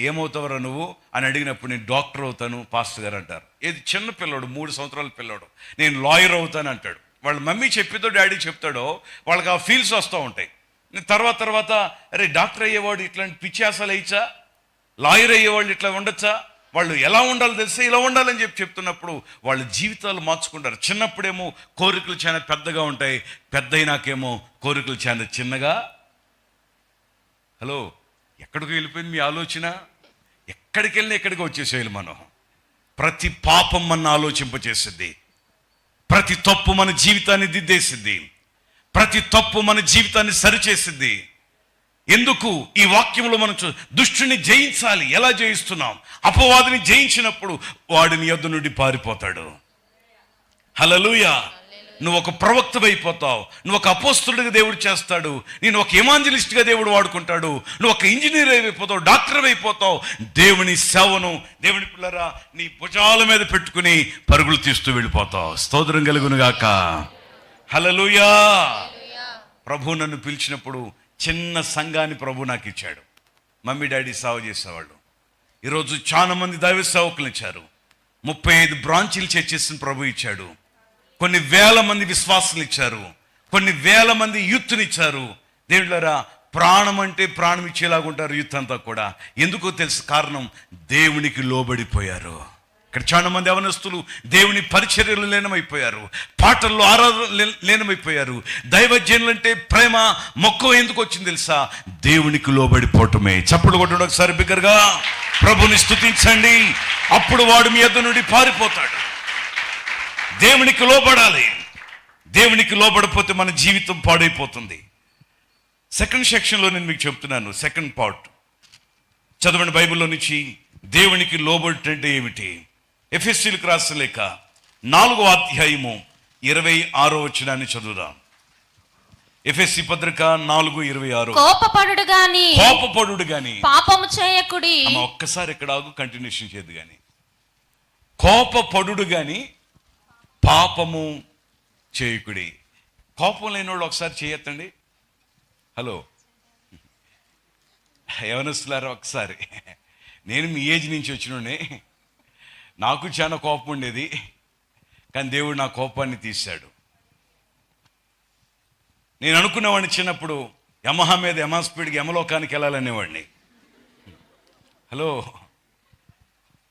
ఏమవుతావరా నువ్వు అని అడిగినప్పుడు నేను డాక్టర్ అవుతాను పాస్టర్ గారు అంటారు. ఏది చిన్న పిల్లోడు, 3 సంవత్సరాల పిల్లోడు, నేను లాయర్ అవుతాను అంటాడు. వాళ్ళ మమ్మీ చెప్పితో డాడీ చెప్తాడో వాళ్ళకి ఆ ఫీల్స్ వస్తూ ఉంటాయి. తర్వాత అరే డాక్టర్ అయ్యేవాడు ఇట్లాంటి పిచ్చాసాలు వేయచ్చా, లాయర్ అయ్యేవాళ్ళు ఇట్లా ఉండొచ్చా, వాళ్ళు ఎలా ఉండాలో తెలిస్తే ఇలా ఉండాలని చెప్తున్నప్పుడు వాళ్ళ జీవితాలు మార్చుకుంటారు. చిన్నప్పుడేమో కోరికలు చాలా పెద్దగా ఉంటాయి, పెద్ద అయినాకేమో కోరికలు చాలా చిన్నగా. హలో, ఎక్కడికి వెళ్ళిపోయింది మీ ఆలోచన? ఎక్కడికి వెళ్ళినా ఎక్కడికి వచ్చేసేయాలి మనం. ప్రతి పాపం మన ఆలోచింపచేసిద్ది, ప్రతి తప్పు మన జీవితాన్ని దిద్దేసిద్ది, ప్రతి తప్పు మన జీవితాన్ని సరిచేసిద్ది. ఎందుకు? ఈ వాక్యంలో మనం దుష్టుని జయించాలి. ఎలా జయిస్తున్నాం? అపవాదిని జయించినప్పుడు వాడు నీ యొద్ద నుండి పారిపోతాడు. హల్లెలూయా. నువ్వు ఒక ప్రవక్తవైపోతావు, నువ్వు ఒక అపోస్తలుడిగా దేవుడు చేస్తాడు, నేను ఒక ఎవాంజలిస్ట్గా దేవుడు వాడుకుంటాడు, నువ్వు ఒక ఇంజనీర్ అయిపోతావు, డాక్టర్ అయిపోతావు. దేవుని సేవను, దేవుని పిల్లరా, నీ భుజాల మీద పెట్టుకుని పరుగులు తీస్తూ వెళ్ళిపోతావు. స్తోత్రం కలుగునుగాక. హల్లెలూయా. ప్రభు నన్ను పిలిచినప్పుడు చిన్న సంఘాన్ని ప్రభు నాకు ఇచ్చాడు. మమ్మీ డాడీ సేవ చేసేవాళ్ళు. ఈరోజు చాలా మంది దైవ సేవకులు ఇచ్చారు. 35 బ్రాంచీలు చేసేసిన ప్రభు ఇచ్చాడు. కొన్ని వేల మంది విశ్వాసులు ఇచ్చారు, కొన్ని వేల మంది యూత్ని ఇచ్చారు. దేవుళ్ళరా, ప్రాణం అంటే ప్రాణం ఇచ్చేలాగా ఉంటారు యూత్ అంతా కూడా. ఎందుకో తెలుసు? కారణం దేవునికి లోబడిపోయారు. ఇక్కడ చాలా మంది యవనస్తులు దేవుని పరిచర్యలు లీనమైపోయారు, పాటల్లో ఆరాధన లీనమైపోయారు. దైవజనులంటే ప్రేమ మక్కువ ఎందుకు వచ్చింది తెలుసా? దేవునికి లోబడిపోవటమే. చప్పుడు కొట్టడం ఒకసారి బిగ్గరగా ప్రభుని స్తుతించండి. అప్పుడు వాడు మీ యొద్ద నుండి పారిపోతాడు. దేవునికి లోబడాలి. దేవునికి లోబడిపోతే మన జీవితం పాడైపోతుంది. సెకండ్ సెక్షన్లో నేను మీకు చెప్తున్నాను, సెకండ్ పార్ట్ చదవండి బైబిల్లో నుంచి. దేవునికి లోబడి ఏమిటి? ఎఫెసీయులకు రాసిన లేఖ 4వ అధ్యాయము 26వ వచనాన్ని చదువుదాం. ఎఫెసీ పత్రిక 4:26. కోపపడుడు గాని పాపము చేయకుడి. ఒక్కసారి ఇక్కడ ఆగు, కంటిన్యూషన్ చేయదు. గాని కోపపడుడు గాని పాపము చేయకుడి. కోపం లేని వాళ్ళు ఒకసారి చేయొద్దండి. హలో యవనస్తులారా, ఒకసారి. నేను మీ ఏజ్ నుంచి వచ్చినోడే, నాకు చాలా కోపం ఉండేది, కానీ దేవుడు నా కోపాన్ని తీశాడు. నేను అనుకునేవాడిని చిన్నప్పుడు, యమహా మీద యమా స్పీడ్కి యమలోకానికి వెళ్ళాలనేవాడిని. హలో,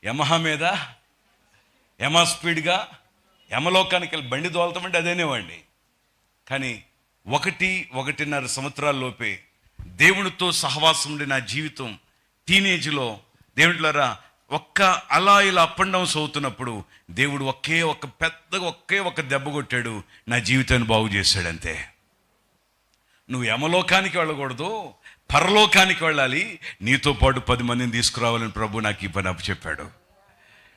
యమహా మీద యమా స్పీడ్గా యమలోకానికి వెళ్ళి బండి దోలతామంటే అదేనేవాడిని. కానీ 1-1.5 సంవత్సరాల్లోపే దేవునితో సహవాసం ఉండి నా జీవితం టీనేజ్లో దేవుడిలారా అలా ఇలా అప్ అండ్ డౌన్స్ అవుతున్నప్పుడు దేవుడు ఒకే ఒక దెబ్బ కొట్టాడు, నా జీవితాన్ని బాగు చేశాడంతే. నువ్వు యమలోకానికి వెళ్ళకూడదు, పరలోకానికి వెళ్ళాలి, నీతో పాటు 10 మందిని తీసుకురావాలని ప్రభు నాకు ఈ పని అప్పచెప్పాడు.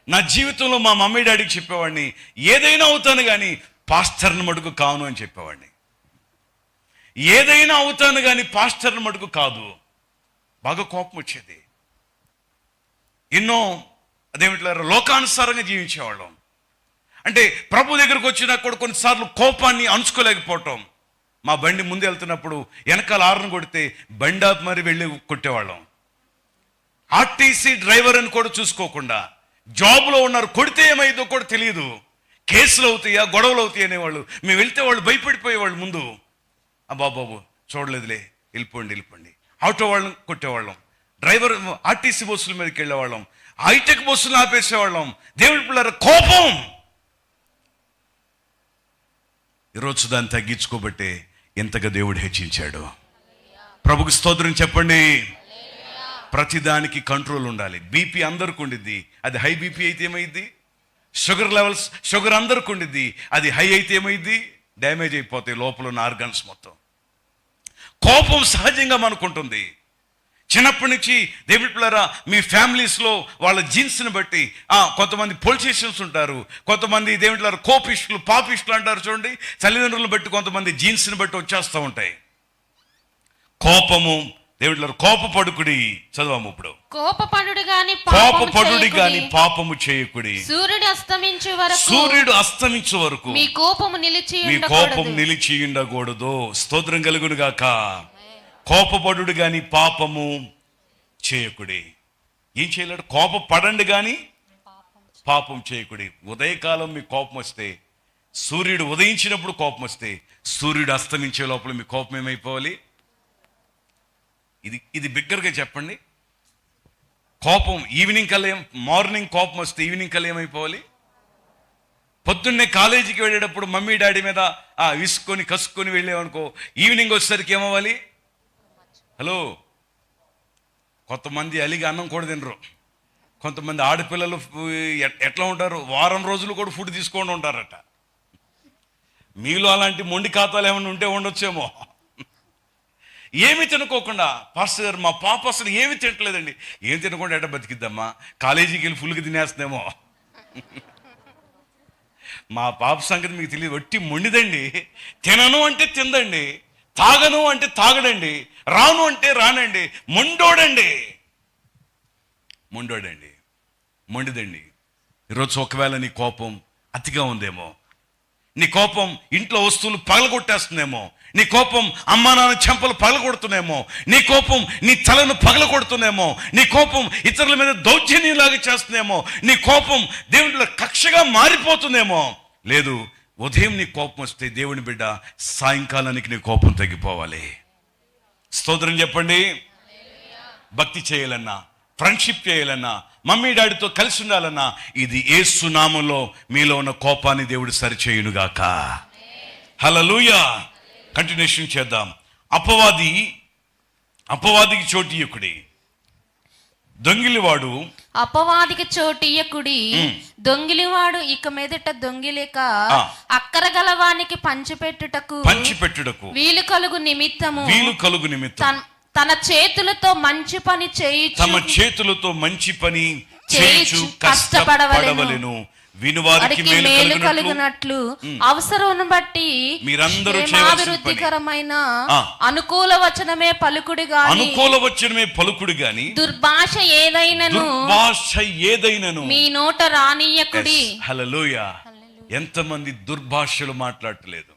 నా జీవితంలో మా మమ్మీ డాడీకి చెప్పేవాడిని, ఏదైనా అవుతాను కానీ పాస్టర్ని మటుకు కాను అని చెప్పేవాడిని. ఏదైనా అవుతాను కానీ పాస్టర్ని మటుకు కాదు. బాగా కోపం వచ్చేది. ఎన్నో అదేమిట్లారా లోకానుసారంగా జీవించేవాళ్ళం. అంటే ప్రభు దగ్గరకు వచ్చినా కూడా కొన్నిసార్లు కోపాన్ని అణుచుకోలేకపోవటం. మా బండి ముందు వెళ్తున్నప్పుడు వెనకాల ఆరును కొడితే బండి ఆపి మరి వెళ్ళి కొట్టేవాళ్ళం. ఆర్టీసీ డ్రైవర్ అని కూడా చూసుకోకుండా జాబ్లో ఉన్నారు, కొడితే ఏమైందో కూడా తెలియదు. కేసులు అవుతాయా గొడవలు అవుతాయి అనేవాళ్ళు. మేము వెళ్తే వాళ్ళు భయపడిపోయేవాళ్ళు. ముందు బాబు చూడలేదులే, వెళ్ళిపోండి. ఆటో వాళ్ళని కొట్టేవాళ్ళం, డ్రైవర్ ఆర్టీసీ బస్సుల మీదకి వెళ్ళేవాళ్ళం, హైటెక్ బస్సులు ఆపేసేవాళ్ళం. దేవుడి పిల్లల కోపం. ఈరోజు దాన్ని తగ్గించుకోబట్టే ఎంతగా దేవుడు హెచ్చించాడు. ప్రభుకి స్తోత్రం చెప్పండి. ప్రతిదానికి కంట్రోల్ ఉండాలి. బీపీ అందరికి ఉండిద్ది, అది హై బీపీ అయితే ఏమైద్ది? షుగర్ అందరికి ఉండిద్ది, అది హై అయితే ఏమైద్ది? డ్యామేజ్ అయిపోతాయి లోపల ఉన్న ఆర్గన్స్ మొత్తం. కోపం సహజంగా మనకుంటుంది. చిన్నప్పటి నుంచి దేవుడి పిల్లరా మీ ఫ్యామిలీస్లో వాళ్ళ జీన్స్ని బట్టి కొంతమంది పొలిటీషియన్స్ ఉంటారు, కొంతమంది దేవుడి పిల్లరా కోపిస్టులు పాపిస్టులు అంటారు చూడండి. తల్లిదండ్రులను బట్టి కొంతమంది జీన్స్ని బట్టి వచ్చేస్తూ ఉంటాయి. కోపము దేవుడి కోపపడుకుడి. చదవము ఇప్పుడు. కోపపడుడి గాని పాపము చేయకుడి. సూర్యుడు అస్తమించు వరకు మీ కోపము నిలిచి ఉండకూడదు. స్తోత్రం కలుగును గాక. కోపపడుడు గాని పాపము చేయకుడి. ఏం చేయలేడు? కోపపడండి గాని పాపం చేయకుడి. ఉదయకాలం మీ కోపం వస్తే, సూర్యుడు ఉదయించినప్పుడు కోపం వస్తే, సూర్యుడు అస్తమించే లోపల మీ కోపం ఏమైపోవాలి? ఇది బిగ్గరగా చెప్పండి. కోపం ఈవినింగ్ కల్లా మార్నింగ్ కోపం వస్తే ఈవినింగ్ కల్లా ఏమైపోవాలి? పొద్దున్నే కాలేజీకి వెళ్ళేటప్పుడు మమ్మీ డాడీ మీద విసుకొని కసుకొని వెళ్ళేవనుకో, ఈవినింగ్ వచ్చేసరికి ఏమవ్వాలి? హలో, కొంతమంది అలిగి అన్నం కూడా తినరు. కొంతమంది ఆడపిల్లలు ఎట్లా ఉంటారు, వారం రోజులు కూడా ఫుడ్ తీసుకొని ఉంటారట. మీలో అలాంటి మొండి ఖాతాలు ఏమైనా ఉంటే ఉండొచ్చేమో. ఏమి తినుకోకుండా, పాస్టర్ గారు మా పాప అసలు ఏమి తినట్లేదండి. ఏం తినకుండా ఎట్ట బతికిద్దమ్మా? కాలేజీకి వెళ్ళి ఫుల్గా తినేస్తుందేమో. మా పాప సంగతి మీకు తెలియదు. ఒట్టి మొండిదండి. తినను అంటే తిందండి, తాగను అంటే తాగడండి, రాను అంటే రానండి. మొండిదండి. ఈరోజు ఒకవేళ నీ కోపం అతిగా ఉందేమో, నీ కోపం ఇంట్లో వస్తువులు పగలగొట్టేస్తుందేమో, నీ కోపం అమ్మా నాన్న చెంపలు పగలగొడుతున్నామో, నీ కోపం నీ తలను పగలగొడుతుందేమో, నీ కోపం ఇతరుల మీద దౌర్జన్యంలాగా చేస్తుందేమో, నీ కోపం దేవునిలో కక్షగా మారిపోతుందేమో. లేదు, ఉదయం నీ కోపం వస్తే దేవుని బిడ్డ సాయంకాలానికి నీ కోపం తగ్గిపోవాలి. స్తోత్రం చెప్పండి. భక్తి చేయాలన్నా, ఫ్రెండ్షిప్ చేయాలన్నా, మమ్మీ డాడీతో కలిసి ఉండాలన్నా, ఇది యేసు నామములో మీలో ఉన్న కోపాన్ని దేవుడు సరిచేయునుగాక. హల్లెలూయా. కంటిన్యూషన్ చేద్దాం. అపవాదికి చోటియకుడి. దొంగిలివాడు అపవాదికి చోటియకుడి. దొంగిలివాడు ఇక మీదట దొంగిలేక అక్కరగలవానికి పంచిపెట్టుటకు వీలు కలుగు నిమిత్తము తన చేతులతో మంచి పని చేయుచు కష్టపడవలెను. వినువారికి మేలు కలుగునట్లు అవసరమును బట్టి మీరందరూ అభివృద్ధికరమైన అనుకూల వచనమే పలుకుడు గాని దుర్భాష ఏదైనను మీ నోట రానియకుడి. హల్లెలూయా. ఎంతమంది దుర్భాషలు మాట్లాడట్లేదు,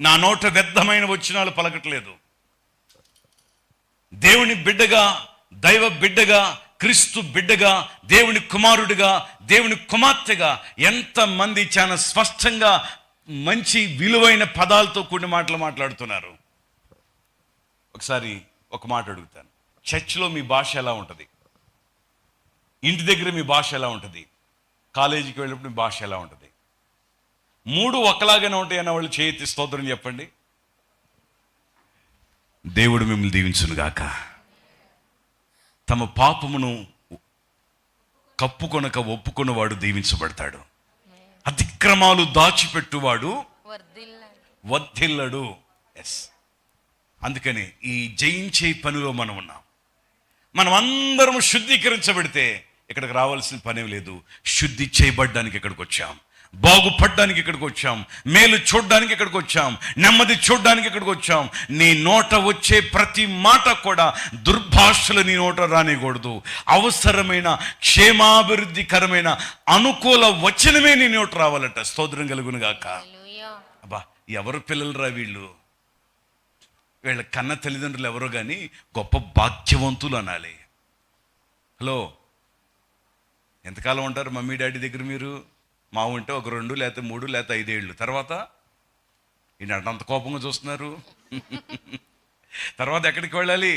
నా నోట వ్యర్థమైన వచనాలు పలకట్లేదు. దేవుని బిడ్డగా, దైవ బిడ్డగా, క్రీస్తు బిడ్డగా, దేవుని కుమారుడిగా, దేవుని కుమార్తెగా ఎంతమంది చాలా స్పష్టంగా మంచి విలువైన పదాలతో కూడిన మాటలు మాట్లాడుతున్నారు. ఒకసారి ఒక మాట అడుగుతాను. చర్చ్లో మీ భాష ఎలా ఉంటుంది? ఇంటి దగ్గర మీ భాష ఎలా ఉంటుంది? కాలేజీకి వెళ్ళినప్పుడు మీ భాష ఎలా ఉంటుంది? 3 ఒకలాగానే ఉంటాయి అన్న వాళ్ళు చేయెత్తి స్తోత్రం చెప్పండి. దేవుడు మిమ్మల్ని దీవించును గాక. తమ పాపమును కప్పుకొనక ఒప్పుకొనవాడు దీవించబడతాడు. అతిక్రమాలు దాచిపెట్టువాడు వర్ధిల్లడు. ఎస్, అందుకని ఈ జయించే పనిలో మనం ఉన్నాం. మనం అందరం శుద్ధీకరించబడితే ఇక్కడికి రావాల్సిన పనేం లేదు. శుద్ధి చేయబడ్డానికి ఇక్కడికి వచ్చాం, బాగుపడ్డానికి ఇక్కడికి వచ్చాం, మేలు చూడడానికి ఇక్కడికి వచ్చాం, నెమ్మది చూడడానికి ఇక్కడికి వచ్చాం. నీ నోట వచ్చే ప్రతి మాట కూడా దుర్భాషలు నీ నోట రానికూడదు. అవసరమైన క్షేమాభివృద్ధికరమైన అనుకూల వచనమే నీ నోట రావాలట. స్తోత్రం కలుగును గాక. అబ్బా, ఎవరు పిల్లలు రా వీళ్ళు, వీళ్ళ కన్న తల్లిదండ్రులు ఎవరో కానీ గొప్ప భాగ్యవంతులు అనాలి. హలో, ఎంతకాలం ఉంటారు మమ్మీ డాడీ దగ్గర మీరు? మా ఉంటే ఒక 2 లేకపోతే 3 లేకపోతే 5 ఏళ్ళు. తర్వాత ఈయన అంత కోపంగా చూస్తున్నారు. తర్వాత ఎక్కడికి వెళ్ళాలి?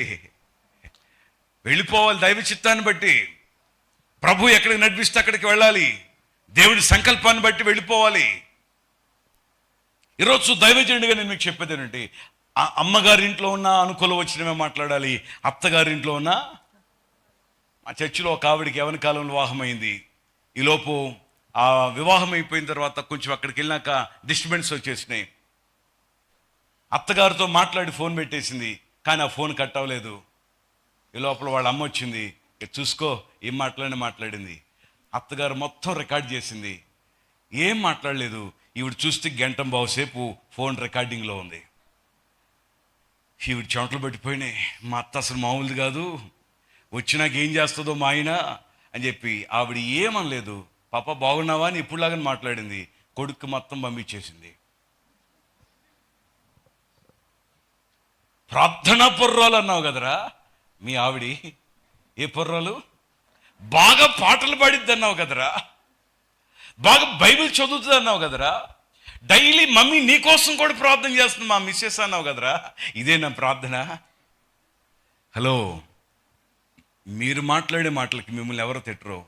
వెళ్ళిపోవాలి. దైవ చిత్తాన్ని బట్టి ప్రభు ఎక్కడికి నడిపిస్తే అక్కడికి వెళ్ళాలి. దేవుడి సంకల్పాన్ని బట్టి వెళ్ళిపోవాలి. ఈరోజు దైవజనుడిగా నేను మీకు చెప్పేది ఏంటంటే, ఆ అమ్మగారింట్లో ఉన్న అనుకూల వచ్చినమే మాట్లాడాలి. అత్తగారింట్లో ఉన్న, మా చర్చిలో ఒక ఆవిడికి యవన కాలంలో వివాహమైంది. ఈలోపు ఆ వివాహం అయిపోయిన తర్వాత కొంచెం అక్కడికి వెళ్ళాక డిస్టర్బెన్స్ వచ్చేసినాయి. అత్తగారితో మాట్లాడి ఫోన్ పెట్టేసింది, కానీ ఆ ఫోన్ కట్ అవ్వలేదు. ఈ లోపల వాళ్ళ అమ్మ వచ్చింది, చూసుకో ఏం మాట్లాడింది. అత్తగారు మొత్తం రికార్డ్ చేసింది. ఏం మాట్లాడలేదు. ఈవిడ చూస్తే గంటం బావుసేపు ఫోన్ రికార్డింగ్లో ఉంది. ఈవిడ చెమటలు పెట్టిపోయినాయి. మా అత్త అసలు మామూలుది కాదు, వచ్చినాక ఏం చేస్తుందో మా ఆయన అని చెప్పి ఆవిడ ఏమనలేదు. పాప బాగున్నావా అని ఇప్పుడులాగా మాట్లాడింది. కొడుకు మొత్తం పంపించేసింది. ప్రార్థనా పొర్రాలు అన్నావు కదరా మీ ఆవిడి. ఏ పొర్రాలు? బాగా పాటలు పాడిద్ది అన్నావు కదరా, బాగా బైబిల్ చదువుతుంది అన్నావు కదరా, డైలీ మమ్మీ నీకోసం కూడా ప్రార్థన చేస్తుంది మా మిస్సెస్ అన్నావు కదరా. ఇదే నా ప్రార్థన? హలో, మీరు మాట్లాడే మాటలకి మిమ్మల్ని ఎవరో తిట్టరో,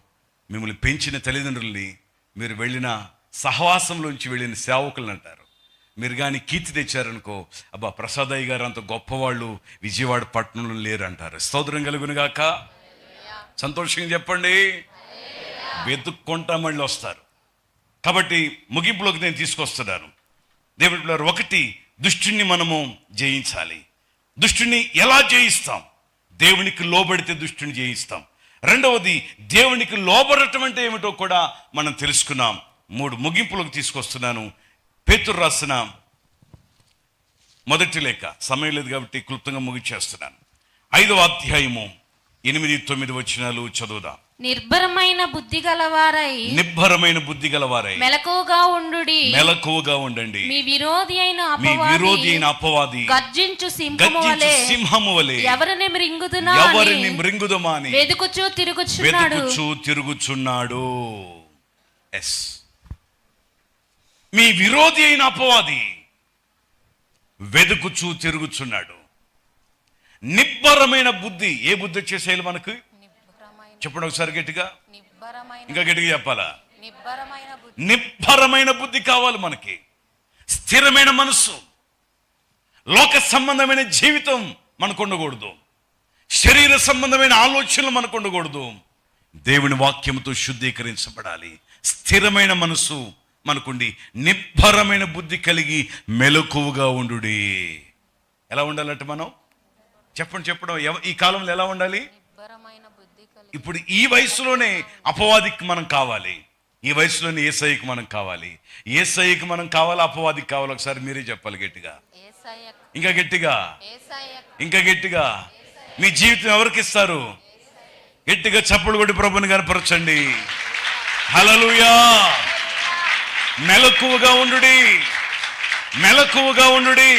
మిమ్మల్ని పెంచిన తల్లిదండ్రుల్ని, మీరు వెళ్ళిన సహవాసంలోంచి వెళ్ళిన సేవకులను అంటారు. మీరు కానీ కీర్తి తెచ్చారనుకో, అబ్బా ప్రసాదయ్య గారు అంత గొప్పవాళ్ళు విజయవాడ పట్టణంలో లేరు అంటారు. స్తోత్రం కలుగునుగాక. సంతోషంగా చెప్పండి. వెతుక్కుంటా మళ్ళీ వస్తారు. కాబట్టి ముగింపులోకి నేను తీసుకొస్తున్నాను. దేవుడి పిల్లలు, 1, దుష్టుని మనము జయించాలి. దుష్టుని ఎలా జయిస్తాం? దేవునికి లోబడితే దుష్టుని జయిస్తాం. 2వది, దేవునికి లోబడటం అంటే ఏమిటో కూడా మనం తెలుసుకున్నాం. 3 ముగింపులోకి తీసుకొస్తున్నాను. పేతురు రాసిన మొదటి లేఖ, సమయం లేదు కాబట్టి క్లుప్తంగా ముగించేస్తున్నాను. 5వ అధ్యాయము 8-9 వచనాలు చదువుదాం. నిబ్బరమైన బుద్ధి గలవారై మెలకువగా ఉండండి. మీ విరోధి అయిన అపవాది గర్జించు సింహము వలె ఎవరిని మృంగుదుమా అని వెదుకుచూ తిరుగుచున్నాడు. ఎస్, మీ విరోధి అయిన అపవాది వెదుకుచూ తిరుగుచున్నాడు. నిబ్బరమైన బుద్ధి. ఏ బుద్ధి వచ్చేసేయాలి మనకు? చెప్పండి ఒకసారి గట్టిగా, ఇంకా గట్టిగా చెప్పాలా? నిబ్బరమైన బుద్ధి కావాలి మనకి. స్థిరమైన మనస్సు. లోక సంబంధమైన జీవితం మనకు ఉండకూడదు. శరీర సంబంధమైన ఆలోచనలు మనకు ఉండకూడదు. దేవుని వాక్యంతో శుద్ధీకరించబడాలి. స్థిరమైన మనస్సు మనకుండి నిబ్బరమైన బుద్ధి కలిగి మెలకువగా ఉండుడి. ఎలా ఉండాలంటే మనం చెప్పడం ఈ కాలంలో ఎలా ఉండాలి? ఇప్పుడు ఈ వయసులోనే అపవాదికి మనం కావాలి. ఈ వయసులోనే యేసయ్యకి మనం కావాలి. యేసయ్యకి మనం కావాలి, అపవాదికి కావాలి. ఒకసారి మీరే చెప్పాలి గట్టిగా, ఇంకా గట్టిగా, ఇంకా గట్టిగా. మీ జీవితం ఎవరికి ఇస్తారు? గట్టిగా చప్పుడు కొట్టి ప్రభుని కనపరచండి. హల్లెలూయా. మెలకువగా ఉండుడి.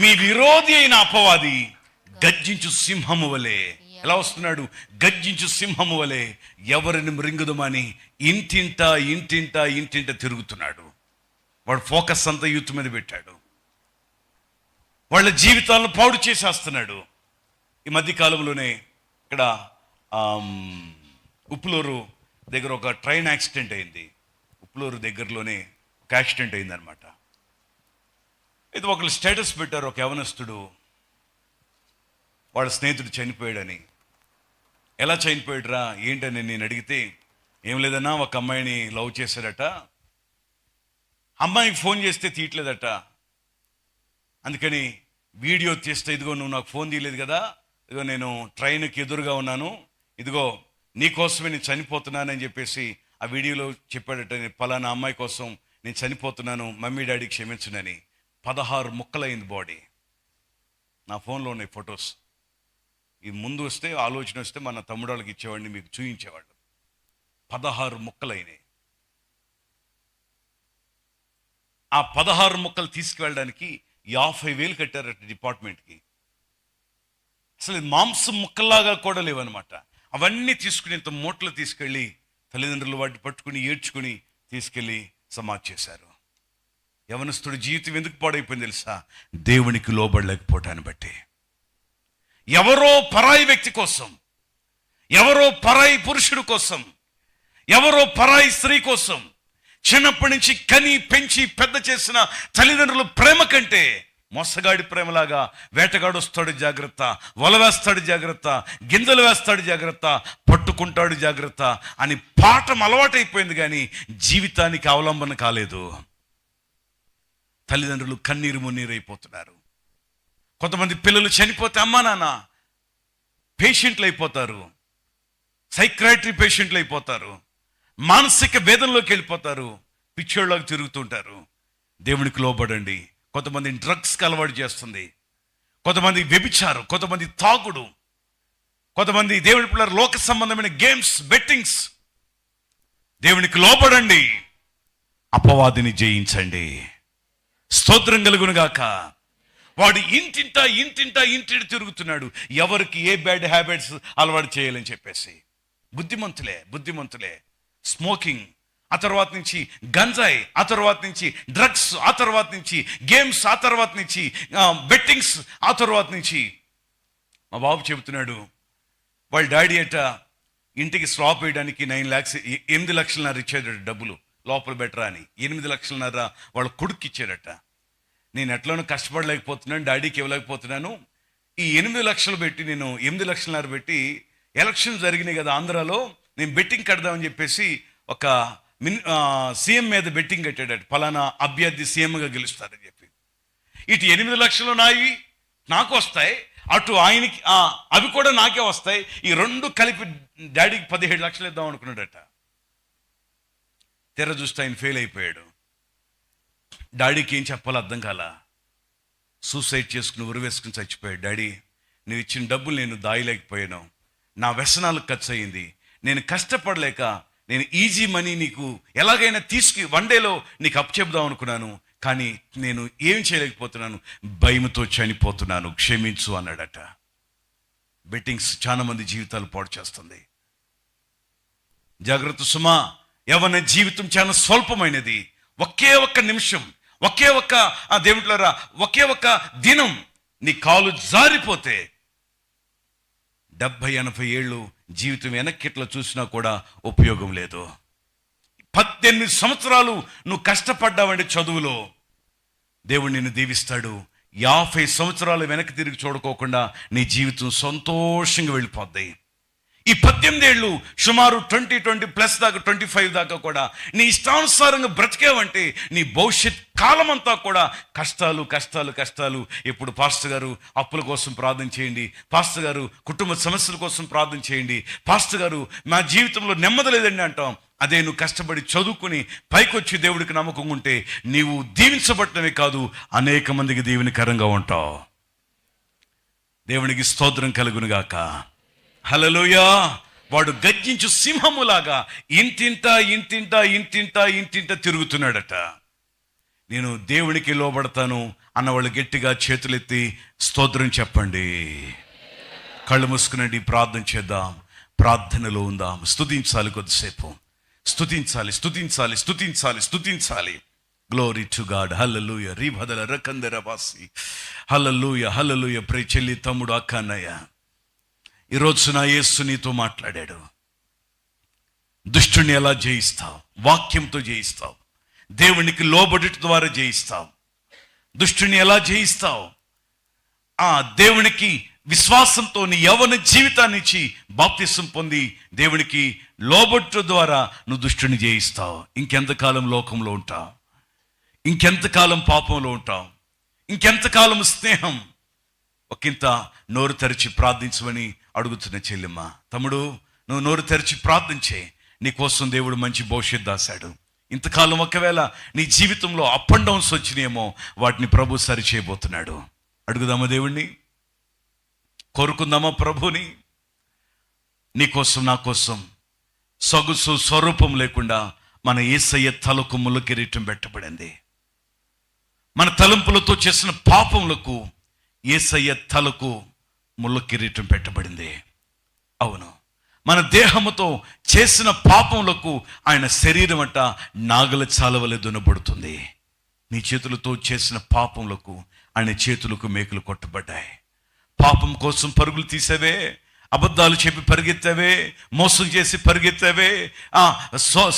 మీ విరోధి అయిన అపవాది గర్జించు సింహము వలె. ఎలా వస్తున్నాడు? గర్జించు సింహము వలె ఎవరిని మృంగుదమని ఇంటింట తిరుగుతున్నాడు. వాడు ఫోకస్ అంతా యూత్ మీద పెట్టాడు. వాళ్ళ జీవితాలను పాడు చేసేస్తున్నాడు. ఈ మధ్య కాలంలోనే ఇక్కడ ఉప్పులూరు దగ్గర ఒక ట్రైన్ యాక్సిడెంట్ అయింది. ఉప్పులూరు దగ్గరలోనే ఒక యాక్సిడెంట్ అయిందనమాట. ఇది ఒకళ్ళు స్టేటస్ పెట్టారు. ఒక యవనస్తుడు వాళ్ళ స్నేహితుడు చనిపోయాడని. ఎలా చనిపోయాడురా ఏంటని నేను అడిగితే, ఏం లేదన్నా ఒక అమ్మాయిని లవ్ చేశాడట, అమ్మాయికి ఫోన్ చేస్తే తీయట్లేదట, అందుకని వీడియో తీస్తే, ఇదిగో నువ్వు నాకు ఫోన్ తీయలేదు కదా, ఇదిగో నేను ట్రైన్కి ఎదురుగా ఉన్నాను, ఇదిగో నీకోసమే నేను చనిపోతున్నానని చెప్పేసి ఆ వీడియోలో చెప్పాడట. నేను పలానా అమ్మాయి కోసం నేను చనిపోతున్నాను, మమ్మీ డాడీ క్షమించునని. 16 ముక్కలైంది బాడీ. నా ఫోన్లో ఉన్నాయి ఫొటోస్. ఈ ముందు వస్తే ఆలోచన వస్తే మన తమ్ముడు వాళ్ళకి ఇచ్చేవాడిని, మీకు చూపించేవాడు. 16 ముక్కలైనాయి. ఆ 16 ముక్కలు తీసుకువెళ్ళడానికి 50,000 కట్టారట డిపార్ట్మెంట్కి. అసలు ఇది మాంసం ముక్కల్లాగా కూడా లేవన్నమాట. అవన్నీ తీసుకుని ఇంత మూటలు తీసుకెళ్ళి తల్లిదండ్రులు వాటిని పట్టుకుని ఏడ్చుకుని తీసుకెళ్ళి సమాధి చేశారు. యవనస్తుడి జీవితం ఎందుకు పాడైపోయింది తెలుసా? దేవునికి లోబడలేకపోవటాన్ని బట్టి. ఎవరో పరాయి వ్యక్తి కోసం, ఎవరో పరాయి పురుషుడు కోసం, ఎవరో పరాయి స్త్రీ కోసం చిన్నప్పటి నుంచి కని పెంచి పెద్ద చేసిన తల్లిదండ్రుల ప్రేమ కంటే మోసగాడి ప్రేమలాగా వేటగాడు వస్తాడు జాగ్రత్త, వల వేస్తాడు జాగ్రత్త, గింజలు వేస్తాడు జాగ్రత్త, పట్టుకుంటాడు జాగ్రత్త అని పాఠం అలవాటైపోయింది, కానీ జీవితానికి అవలంబన కాలేదు. తల్లిదండ్రులు కన్నీరు మున్నీరైపోతున్నారు. కొంతమంది పిల్లలు చనిపోతే అమ్మా నాన్న పేషెంట్లు అయిపోతారు, సైక్రాట్రీ పేషెంట్లు అయిపోతారు, మానసిక వేదనలోకి వెళ్ళిపోతారు, పిచ్చోళ్ళకి తిరుగుతుంటారు. దేవునికి లోబడండి. కొంతమంది డ్రగ్స్కి అలవాటు చేస్తుంది, కొంతమంది వ్యభిచారం, కొంతమంది తాగుడు, కొంతమంది దేవుని పిల్లలు లోక సంబంధమైన గేమ్స్, బెట్టింగ్స్. దేవునికి లోబడండి, అపవాదిని జయించండి. స్తోత్రం కలుగును గాక. వాడు ఇంటింటి తిరుగుతున్నాడు, ఎవరికి ఏ బ్యాడ్ హ్యాబిట్స్ అలవాటు చేయాలని చెప్పేసి. బుద్ధిమంతులే స్మోకింగ్, ఆ తర్వాత నుంచి గంజాయి, ఆ తర్వాత నుంచి డ్రగ్స్, ఆ తర్వాత నుంచి గేమ్స్, ఆ తర్వాత నుంచి బెట్టింగ్స్, ఆ తర్వాత నుంచి. మా బాబు చెబుతున్నాడు, వాళ్ళ డాడీ అట ఇంటికి స్లాప్ వేయడానికి 9 lakhs 8 లక్షలన్నర ఇచ్చాడట డబ్బులు, లోపల బెటరా అని. 8 లక్షలన్నర వాళ్ళ కొడుకు ఇచ్చాడట. నేను ఎట్లనో కష్టపడలేకపోతున్నాను, డాడీకి ఇవ్వలేకపోతున్నాను, ఈ 8 లక్షలు పెట్టి, నేను 8 లక్షలన్నర పెట్టి ఎలక్షన్ జరిగినాయి కదా ఆంధ్రాలో, నేను బెట్టింగ్ కడదామని చెప్పేసి ఒక సీఎం మీద బెట్టింగ్ కట్టాడట, ఫలానా అభ్యర్థి సీఎంగా గెలుస్తారని చెప్పి. ఇటు 8 లక్షలు నాకు వస్తాయి, అటు ఆయనకి అవి కూడా నాకే వస్తాయి, ఈ రెండు కలిపి డాడీకి 17 లక్షలు ఇద్దాం అనుకున్నాడట. తెర చూస్తే ఆయన ఫెయిల్ అయిపోయాడు. డాడీకి ఏం చెప్పాలో అర్థం కాల, సూసైడ్ చేసుకుని ఉరివేసుకుని చచ్చిపోయాడు. డాడీ, నువ్వు ఇచ్చిన డబ్బులు నేను దాయలేకపోయాను, నా వ్యసనాలకు ఖర్చు అయింది, నేను కష్టపడలేక నేను ఈజీ మనీ నీకు ఎలాగైనా తీసుకు 1 dayలో నీకు అప్పచెప్దాం అనుకున్నాను, కానీ నేను ఏం చేయలేకపోతున్నాను, భయంతో చనిపోతున్నాను, క్షమించు అన్నాడట. బెట్టింగ్స్ చాలా మంది జీవితాలు పాడు చేస్తుంది. జాగ్రత్త సుమా, యవ్వన జీవితం చాలా స్వల్పమైనది. ఒకే ఒక్క నిమిషం, ఒకే ఒక్క దేవుట్లారా, ఒకే ఒక్క దినం నీ కాలు జారిపోతే 70-80 ఏళ్ళు జీవితం వెనక్కిట్లా చూసినా కూడా ఉపయోగం లేదు. 18 సంవత్సరాలు నువ్వు కష్టపడ్డావంటే చదువులో, దేవుడు నిన్ను దీవిస్తాడు. 50 సంవత్సరాలు వెనక్కి తిరిగి చూడుకోకుండా నీ జీవితం సంతోషంగా వెళ్ళిపోద్ది. ఈ 18 ఏళ్ళు సుమారు 20+ దాకా 25 దాకా కూడా నీ ఇష్టానుసారంగా బ్రతికేవంటే నీ భవిష్యత్ కాలం అంతా కూడా కష్టాలు కష్టాలు కష్టాలు. ఇప్పుడు పాస్టర్ గారు అప్పుల కోసం ప్రార్థన చేయండి, పాస్టర్ గారు కుటుంబ సమస్యల కోసం ప్రార్థన చేయండి, పాస్టర్ గారు నా జీవితంలో నెమ్మది లేదండి అంటాం. అదే నువ్వు కష్టపడి చదువుకుని పైకొచ్చి దేవుడికి నమ్మకం ఉంటే నీవు దీవించబడటమే కాదు, అనేక మందికి దీవెనకరంగా ఉంటావు. దేవునికి స్తోత్రం కలుగునుగాక. హల్లెలూయా. వాడు గర్జించు సింహములాగా ఇంటింట తిరుగుతున్నాడట. నేను దేవునికి లోబడతాను అన్నవాళ్ళు గట్టిగా చేతులెత్తి స్తోత్రం చెప్పండి. కళ్ళు మూసుకునండి, ప్రార్థన చేద్దాం. ప్రార్థనలో ఉందాం. స్తుతించాలి, కొద్దిసేపు స్తుతించాలి. Glory to God. హల్లెలూయా. రీభదల రకందర వాసి. హల్లెలూయా. ప్రియ చెల్లి, తమ్ముడు, అక్క, అన్నయ్య, ఈరోజు నా యేసు నీతో మాట్లాడాడు. దుష్టుని ఎలా జయిస్తావు? వాక్యంతో జయిస్తావు. దేవునికి లోబడుట ద్వారా జయిస్తావు. దుష్టుని ఎలా జయిస్తావు? దేవునికి విశ్వాసంతో నీ యవ్వన జీవితాన్ని ఇచ్చి బాప్తిసం పొంది దేవునికి లోబట్టు ద్వారా నువ్వు దుష్టుని జయిస్తావు. ఇంకెంతకాలం లోకంలో ఉంటావు? ఇంకెంతకాలం పాపంలో ఉంటావు? ఇంకెంతకాలం స్నేహం? ఒకంత నోరు తెరిచి ప్రార్థించమని అడుగుతున్న చెల్లెమ్మ. తమ్ముడు, నువ్వు నోరు తెరిచి ప్రార్థించే. నీకోసం దేవుడు మంచి భవిష్యత్తు దాశాడు. ఇంతకాలం ఒకవేళ నీ జీవితంలో అప్ అండ్ డౌన్స్ వచ్చినాయేమో, వాటిని ప్రభు సరి చేయబోతున్నాడు. అడుగుదామా దేవుణ్ణి? కోరుకుందామా ప్రభుని? నీకోసం నా కోసం సొగసు స్వరూపం లేకుండా మన యేసయ్య తలకు ముళ్ళ కిరీటం పెట్టబడింది. మన తలంపులతో చేసిన పాపములకు యేసయ్య తలకు ముళ్ళ కిరీటం పెట్టబడింది. అవును, మన దేహముతో చేసిన పాపములకు ఆయన శరీరం అంట నాగల చాలవలే దున్నబడుతుంది. నీ చేతులతో చేసిన పాపములకు ఆయన చేతులకు మేకులు కొట్టబడ్డాయి. పాపం కోసం పరుగులు తీసావే, అబద్ధాలు చెప్పి పరిగెత్తావే, మోసం చేసి పరిగెత్తావే,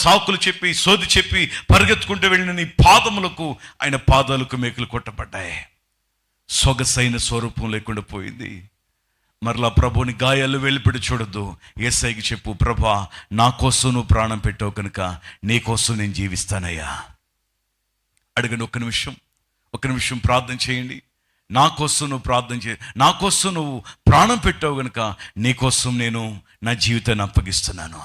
సాకులు చెప్పి సోది చెప్పి పరిగెత్తుకుంటూ వెళ్ళిన నీ పాదములకు ఆయన పాదాలకు మేకులు కొట్టబడ్డాయి. సొగసైన స్వరూపం లేకుండా పోయింది. మరలా ప్రభుని గాయాలు వెళ్ళిపెట్టి చూడొద్దు. యేసయ్యకి చెప్పు, ప్రభా నా కోసం నువ్వు ప్రాణం పెట్టావు కనుక నీ కోసం నేను జీవిస్తానయ్యా. అడగండి, ఒక్క నిమిషం ప్రార్థన చేయండి. నా కోసం నువ్వు ప్రార్థన చేయ, నా కోసం నువ్వు ప్రాణం పెట్టావు కనుక నీ కోసం నేను నా జీవితాన్ని అప్పగిస్తున్నాను.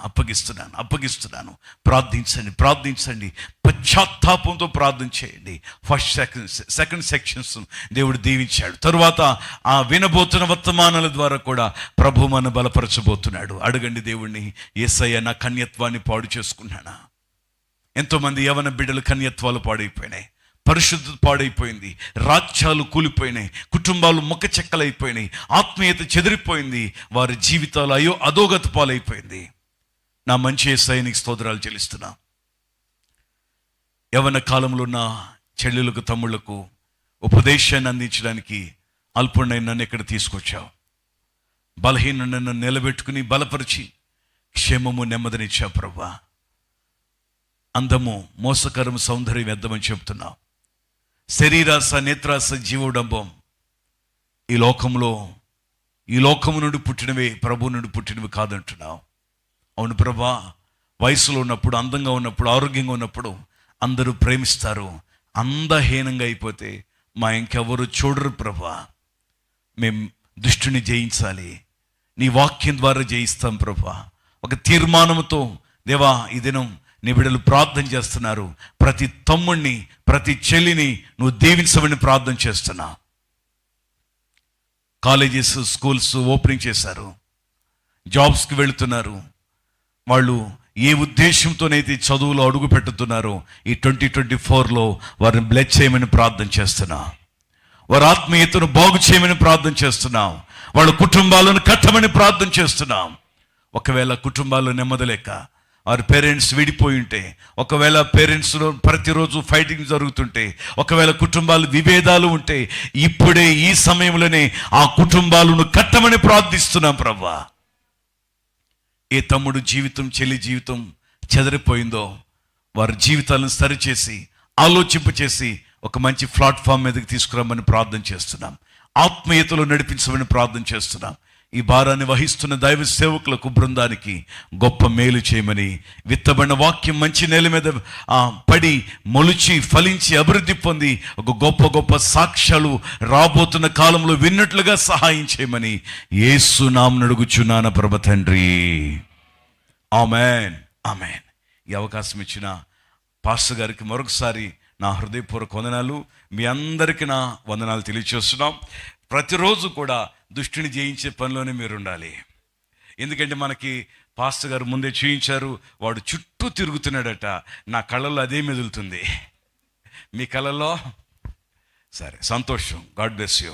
ప్రార్థించండి. పశ్చాత్తాపంతో ప్రార్థన చేయండి. సెకండ్ సెక్షన్స్ దేవుడు దీవించాడు. తరువాత ఆ వినబోతున్న వర్తమానాల ద్వారా కూడా ప్రభు మన బలపరచబోతున్నాడు. అడగండి దేవుణ్ణి, యేసయ్య నా కన్యత్వాన్ని పాడు చేసుకున్నానా? ఎంతోమంది యవన బిడ్డలు కన్యత్వాలు పాడైపోయినాయి, పరిశుద్ధత పాడైపోయింది, రాజ్యాలు కూలిపోయినాయి, కుటుంబాలు మొక్కచెక్కలైపోయినాయి, ఆత్మీయత చెదిరిపోయింది, వారి జీవితాలు అధోగతి పాలైపోయింది. నా మంచి యేసయ్యనికి స్తోత్రాలు చెల్లిస్తున్నా. యవన కాలంలో ఉన్న చెల్లెలకు తమ్ముళ్లకు ఉపదేశాన్ని అందించడానికి అల్పుడైన నన్ను ఇక్కడ తీసుకొచ్చావు. బలహీన నన్ను నిలబెట్టుకుని బలపరిచి క్షేమము నెమ్మదినిచ్చావు ప్రభువా. అందము మోసకరము సౌందర్యం వ్యర్థమని చెబుతున్నావు. శరీరాస నేత్రాస జీవోడంబం ఈ లోకము నుండి పుట్టినవే, ప్రభు నుండి పుట్టినవి కాదంటున్నావు. అవును ప్రభా, వయసులో ఉన్నప్పుడు, అందంగా ఉన్నప్పుడు, ఆరోగ్యంగా ఉన్నప్పుడు అందరూ ప్రేమిస్తారు. అందహీనంగా అయిపోతే మా ఇంకెవరు చూడరు ప్రభా. మేము దుష్టుని జయించాలి, నీ వాక్యం ద్వారా జయిస్తాం ప్రభా. ఒక తీర్మానంతో దేవా ఈ దినం నీ బిడ్డలు ప్రార్థన చేస్తున్నారు. ప్రతి తమ్ముడిని, ప్రతి చెల్లిని నువ్వు దీవించమని ప్రార్థన చేస్తున్నా. కాలేజెస్, స్కూల్స్ ఓపెనింగ్ చేశారు, జాబ్స్కి వెళుతున్నారు. వాళ్ళు ఏ ఉద్దేశంతోనైతే చదువులో అడుగు పెట్టుతున్నారో ఈ 2024లో వారిని బ్లెస్ చేయమని ప్రార్థన చేస్తున్నా. వారి ఆత్మీయతను బాగు చేయమని ప్రార్థన చేస్తున్నాం. వాళ్ళ కుటుంబాలను కట్టమని ప్రార్థన చేస్తున్నాం. ఒకవేళ కుటుంబాల్లో నెమ్మదిలేక వారి పేరెంట్స్ విడిపోయి ఉంటే, ఒకవేళ పేరెంట్స్లో ప్రతిరోజు ఫైటింగ్ జరుగుతుంటే, ఒకవేళ కుటుంబాలు విభేదాలు ఉంటే, ఇప్పుడే ఈ సమయంలోనే ఆ కుటుంబాలను కట్టమని ప్రార్థిస్తున్నాం ప్రభా. ఏ తమ్ముడు జీవితం, చెల్లి జీవితం చెదిరిపోయిందో వారి జీవితాలను సరిచేసి ఆలోచింపచేసి ఒక మంచి ప్లాట్ఫామ్ మీదకి తీసుకురామని ప్రార్థన చేస్తున్నాం. ఆత్మీయతలో నడిపించమని ప్రార్థన చేస్తున్నాం. ఈ భారాన్ని వహిస్తున్న దైవ సేవకులకు, బృందానికి గొప్ప మేలు చేయమని, విత్తబడిన వాక్యం మంచి నేల మీద పడి మొలిచి ఫలించి అభివృద్ధి పొంది ఒక గొప్ప సాక్ష్యాలు రాబోతున్న కాలంలో విన్నట్లుగా సహాయం చేయమని యేసు నామమున అడుగుచున్నాను ప్రభు తండ్రి. ఆమేన్, ఆమేన్. ఈ అవకాశం ఇచ్చిన పాస్టర్ గారికి మరొకసారి నా హృదయపూర్వక వందనాలు. మీ అందరికీ నా వందనాలు తెలియచేస్తున్నాం. ప్రతిరోజు కూడా దుష్టుని జయించే పనిలోనే మీరు ఉండాలి. ఎందుకంటే మనకి పాస్టర్ గారు ముందే చూయించారు, వాడు చుట్టూ తిరుగుతున్నాడట. నా కళ్ళల్లో అదే మెదులుతుంది. మీ కళ్ళల్లో? సరే, సంతోషం. God bless you.